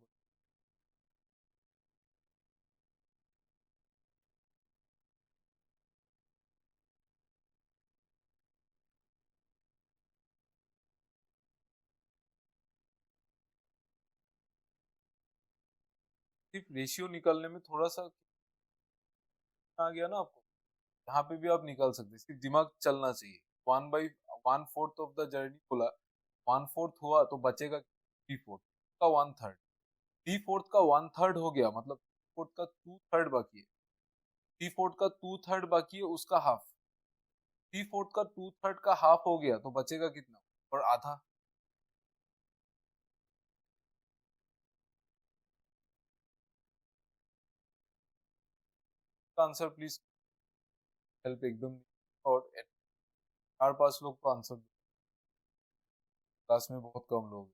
Speaker 1: सिर्फ रेशियो निकालने में थोड़ा सा आ गया ना आपको, यहाँ पे भी आप निकाल सकते, सिर्फ दिमाग चलना चाहिए। 1/4 ऑफ द जर्नी बोला, 1/4 हुआ तो बचेगा 3/4 का 1/3, 3/4 का 1/3 हो गया मतलब 3/4 का 2/3 बाकी है, 3/4 का 2/3 बाकी है उसका हाफ, 3/4 का 2/3 का हाफ हो गया तो बचेगा कितना, और आधा। आंसर प्लीज, हेल्प एकदम, और 4 5 लोग तो आंसर, क्लास में बहुत कम लोग।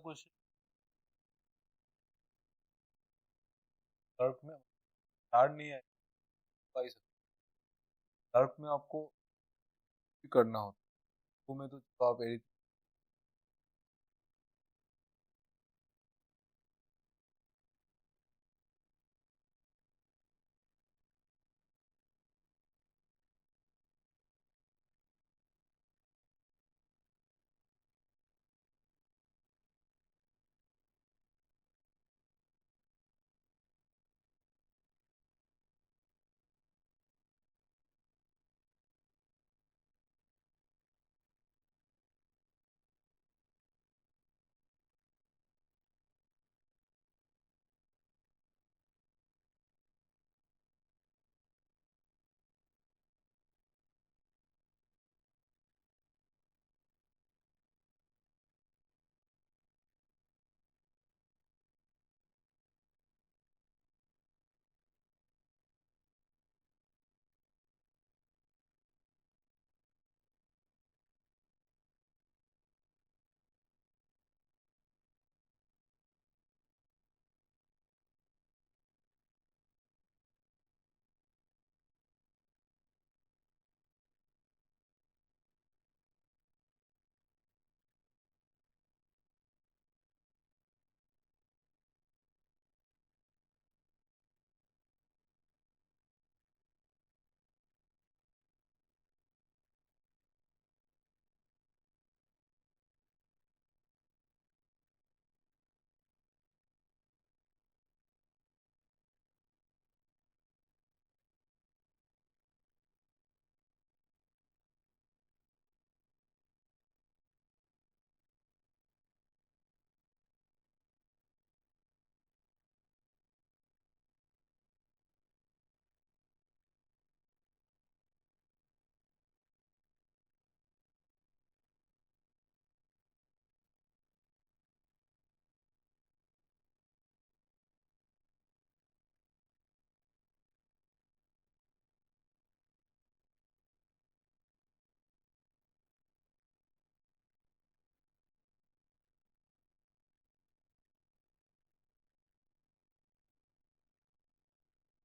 Speaker 1: क्वेश्चन क्लर्क में कार्ड नहीं आएगा, क्लर्क में आपको भी करना होता है, तो में तो आप एडिट।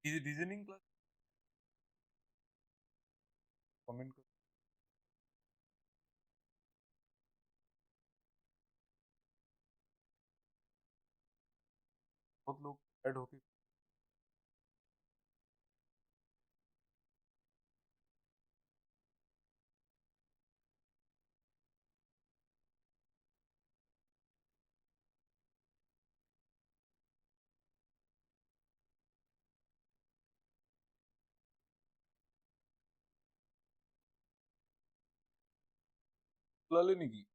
Speaker 1: रीजनिंग क्लास कमेंट कर। बहुत लोग ऐड होके बुला लेने की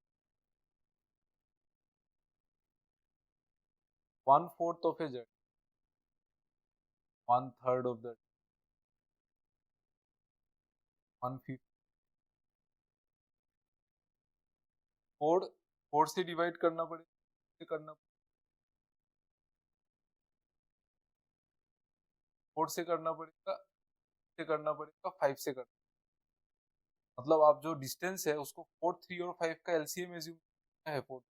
Speaker 1: 1/4 of A Z, 1/3 of that, 1/5। Four, four से डिवाइड करना पड़ेगा, फोर से करना पड़ेगा, से करना पड़ेगा, 5 से करना। मतलब आप जो डिस्टेंस है उसको 4, 3 और 5 का एलसीएम एज्यूम है, 4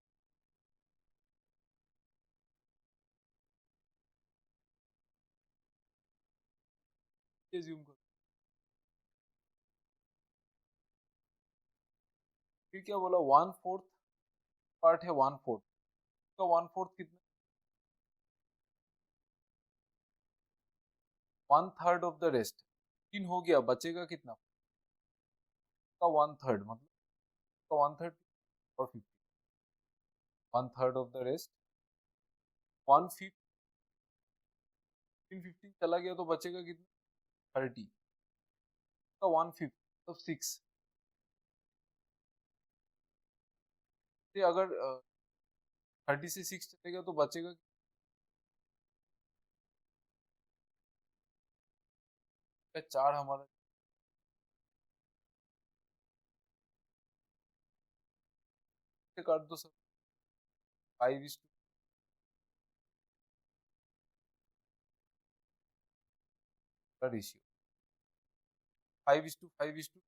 Speaker 1: एज्यूम कर। फिर क्या बोला, 1/4 पार्ट है, 1/4 का 1/4 कितना, 1/3 ऑफ द रेस्ट। 3 हो गया, बचेगा कितना का 1/3, मतलब का 1/3 और 50, 1/3 ऑफ द रेस्ट, 1/5, 15 चला गया तो बचेगा कितना, 30 का 1/5 तो 6 से अगर 30 से 6 चलेगा तो बचेगा 4 हमारा, काट दो सब, 5:2 का रेशियो, 5:5:,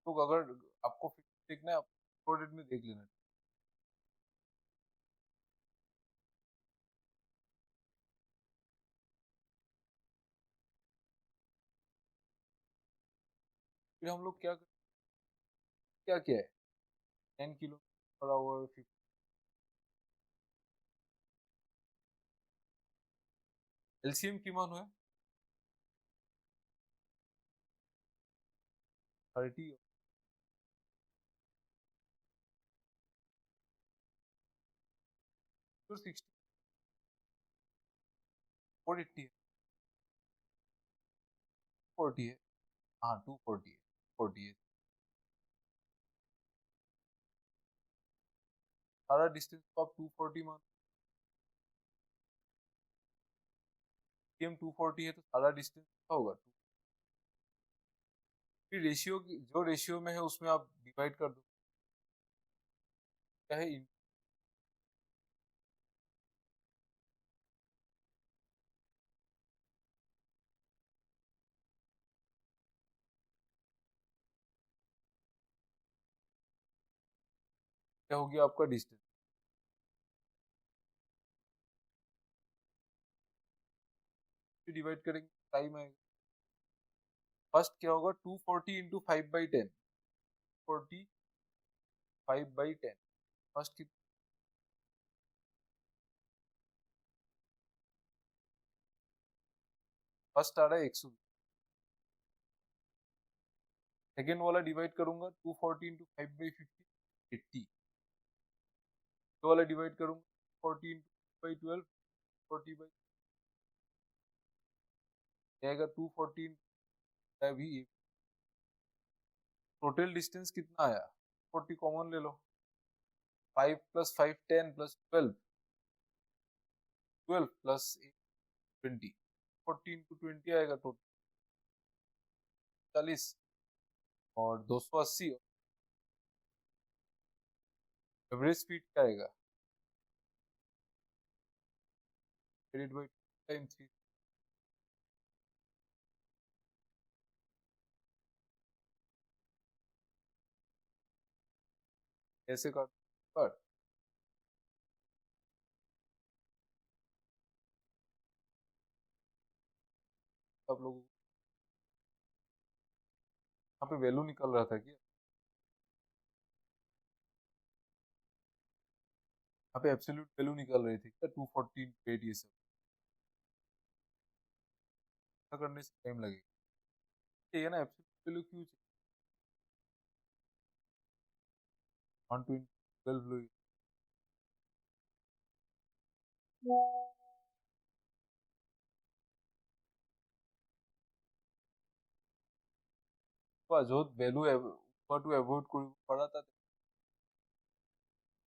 Speaker 1: तो अगर आपको देखना है, आप में देख लेना। फिर हम लोग क्या किया है, 10 किलोमीटर पर आवर, एलसीएम किमान है 30 और 60, 480 है, 40 है, हाँ 240 है, 40 है। सारा डिस्टेंस को आप 240 मान, एम 240 है तो सारा डिस्टेंस क्या होगा 2। फिर रेशियो की जो रेशियो में है उसमें आप डिवाइड कर दो, क्या है क्या हो गया आपका डिस्टेंस, फिर डिवाइड करेंगे टाइम आएगा। फर्स्ट क्या होगा 240 इंटू 5/10, 45/10, फर्स्ट की फर्स्ट आ रहा है 100, सेकेंड वाला डिवाइड करूंगा 240 इंटू 5/50, 80, तो वाला डिवाइड करूंगा 40 इंटू 12, 40 जाएगा 214, भी टोटल डिस्टेंस कितना आया, 40 कॉमन ले लो, 5 प्लस 5 10 प्लस 12, 12 प्लस 20, 14 to 20 आएगा टोटल 40, और 280, एवरेज स्पीड क्या आएगा, डिवाइड बाई टाइम 3, ऐसे का पर सब लोगों को यहाँ पे वैल्यू निकल रहा था क्या, यहाँ पे एब्सोल्यूट वैल्यू निकल रही थी क्या 214 8, ये सब ऐसा करने से टाइम लगेगा, ये ना एब्सोल्यूट वैल्यू क्यों चाहिए, 120 12 लो, য'ত ভেলু উপৰটো এভইড কৰিব পাৰা তাত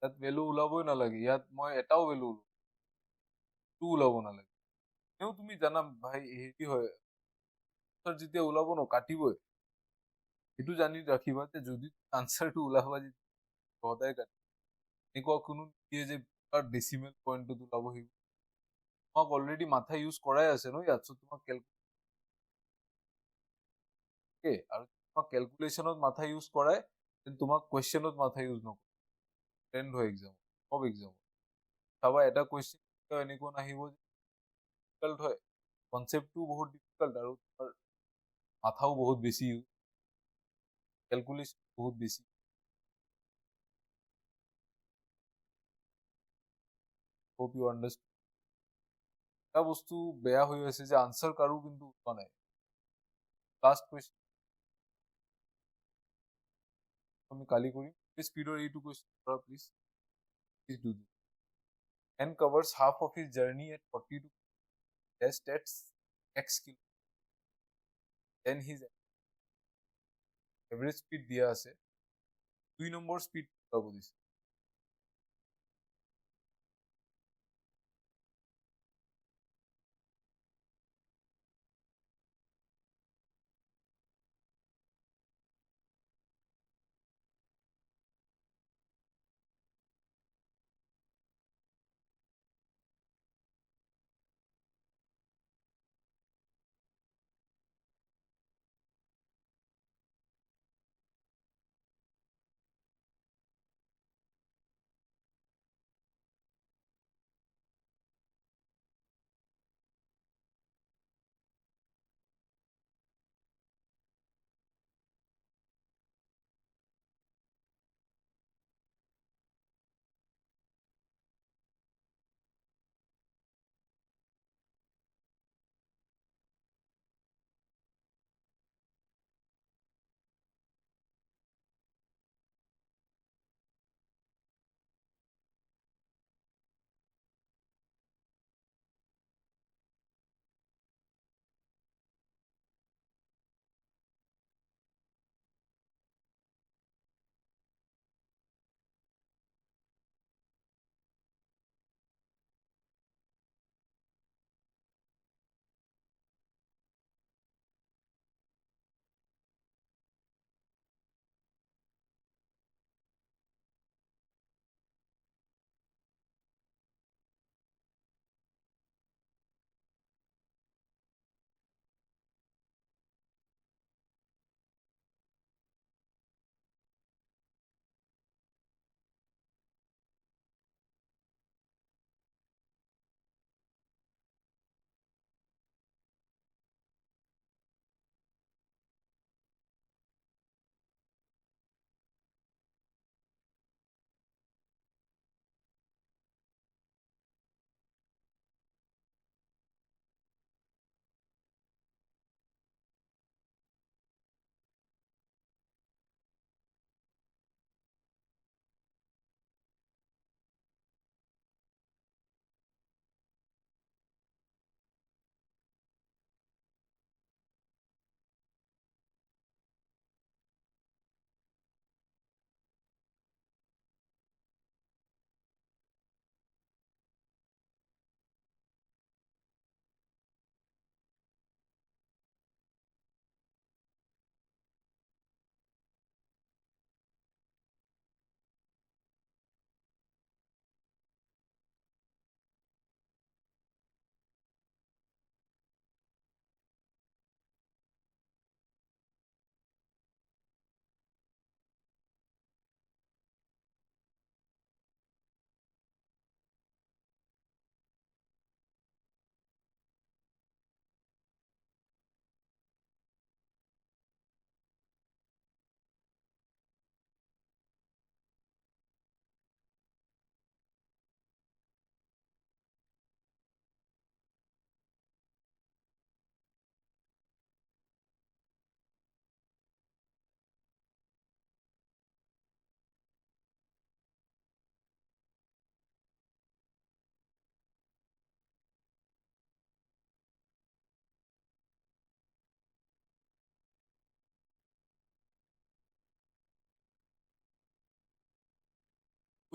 Speaker 1: তাত ভেলু ওলাবই নালাগে, ইয়াত মই এটাও ভেলু টু ওলাব নালাগে, এনেও তুমি জানা ভাই হেৰি হয়, যেতিয়া ওলাব ন কাটিবই, সেইটো জানি ৰাখিবা যে যদি আনচাৰটো ওলাবা যে সদায় কাটিব, এনেকুৱা কোনো নিদিয়ে যে ডেচিমেল পইণ্টত ওলাব, সেইবোৰ তোমাক অলৰেডি মাথা ইউজ কৰাই আছে ন ইয়াত, চ' তোমাক আৰু তোমাক কেলকুলেশ্যনত মাথা ইউজ কৰাই, তোমাক কুৱেশ্যনত মাথা ইউজ নকৰে, ট্ৰেণ্ড হয় এক্সাম, সব এক্সাম চাবা, এটা কুৱেশ্যন এনেকুৱা নাহিব যে ডিফিকাল্ট হয়, কনচেপ্টটো বহুত ডিফিকাল্ট, আৰু তোমাৰ মাথাও বহুত বেছি, কেলকুলেশ্যন বহুত বেছি, হোপ ইউ আণ্ডাৰষ্টেণ্ড। এটা বস্তু বেয়া হৈ আছে যে আনচাৰ কাৰো কিন্তু ওলোৱা নাই, লাষ্ট কুৱেশ্যন আমি কালি কৰিম, স্পীডৰ এইটো কুৱেশ্যন কৰা please, please do this, an covers half of his journey at 42 test at x kilo, then his average speed দিয়া আছে, 2 নম্বৰ স্পীড পাব দিছে,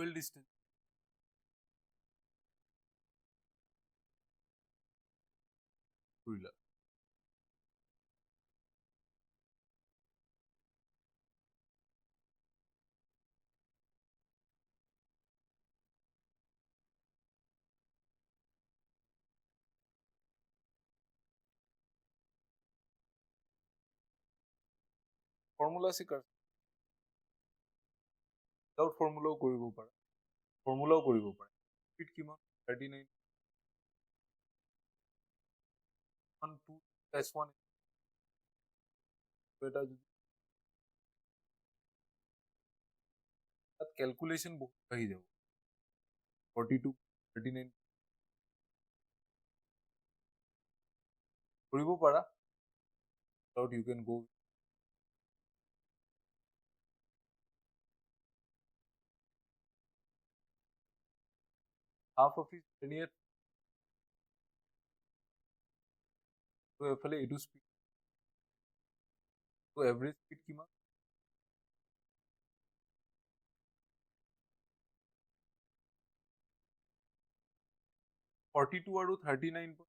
Speaker 1: इक्वल डिस्टेंस করিলা ফৰ্মুলা আছে উইদাউট ফৰ্মুলাও কৰিব পাৰা ফৰ্মুলাও কৰিব পাৰা স্পীড কিমান 39 2 S1 এটা যদি তাত ক্যালকুলেশন বহুত আহি যাব 42 39 কৰিব পাৰা without you can go half of is linear তো এফালে এইটো স্পীড তো এভাৰেজ স্পীড কিমান 42 আৰু 39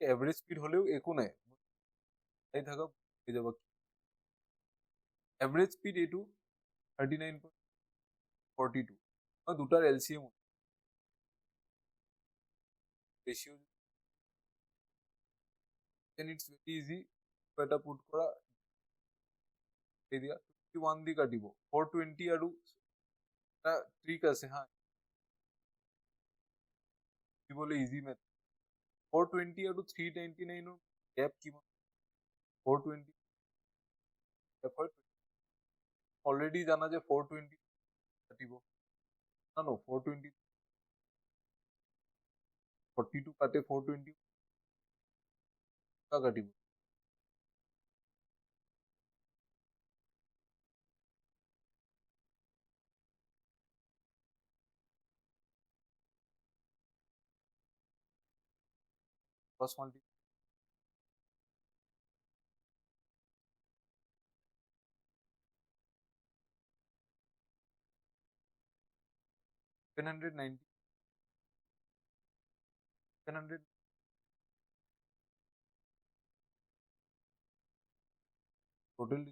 Speaker 1: এভাৰেজ স্পীড হলেও একো নাই এই থাকা হৈ যাব এভাৰেজ স্পীড এইটো 39.42 দুটাৰ LCM ratio then it's very easy এটা পুট কৰা এই দিয়া 51 দি কাটিব 420 আৰু এটা ট্ৰিক আছে হা দিবলে ইজি মেথড 420 আৰু 399 ৰ গ্যাপ কিমান 420 গ্যাপ হয় অলৰেডি জানা যে 420 কাটিব না নো 420 42 কাটে 420 কা কাটিব ক্রস মাল্টি 790 700 টোটাল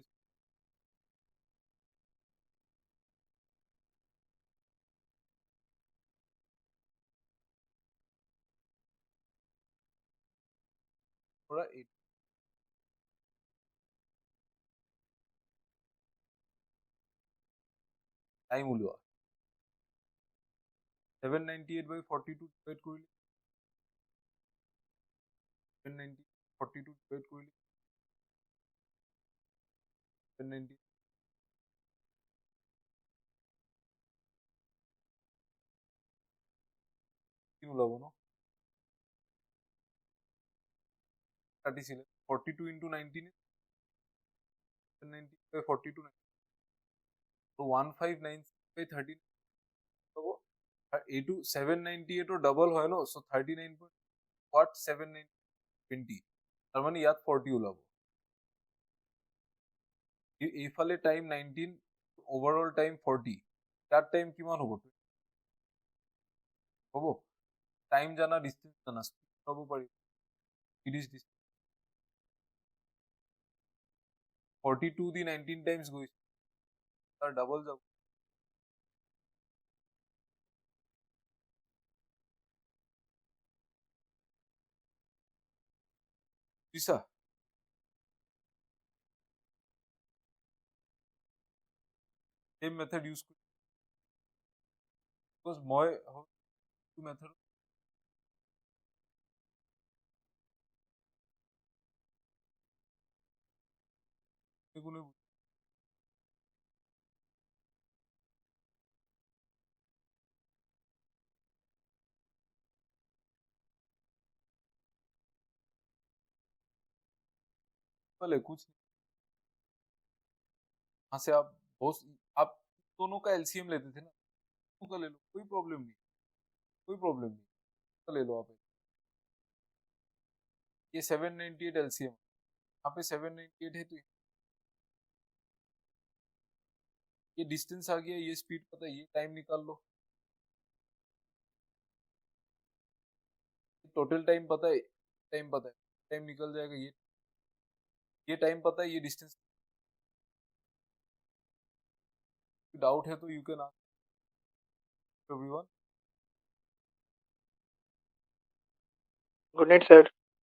Speaker 1: পৰা 8 টাইম উলিওৱা 798 by 42 ডিভাইড কৰিলে 790 42 ডিভাইড কৰিলে 790 কি ওলাব ন কাটিছিলে 42 into 19 790 by 42 তো 1596 by 13 হ'ব আর এইটো 798 ৰ ডাবল হয় ন সো 39 what 720 তাৰ মানে ইয়াত 40 ওলাব এইফালে টাইম 19 ওভাৰঅল টাইম 40 তার টাইম কিমান হ'ব হ'ব টাইম জানা ডিসটেন্স জানা স্পিড পাব পাৰি ইট ইজ 42 দি 19 টাইমস গৈছে তাৰ ডাবল যাব বুজিছা এই মেথড ইউজ কৰি বিকজ মই মেথড কোনে वाले कुछ नहीं यहाँ से आप दोनों का एलसीएम लेते थे ना दोनों का ले लो कोई प्रॉब्लम नहीं कोई प्रॉब्लम नहीं तो ले लो आप ये 798 एलसीएम यहाँ पे 798 है तो ये डिस्टेंस आ गया, ये स्पीड पता है, ये टाइम निकाल लो, टोटल टाइम पता है, टाइम निकल जाएगा, ये टाइम पता है, ये डिस्टेंस। डाउट है तो you can ask everyone.
Speaker 3: Good night sir.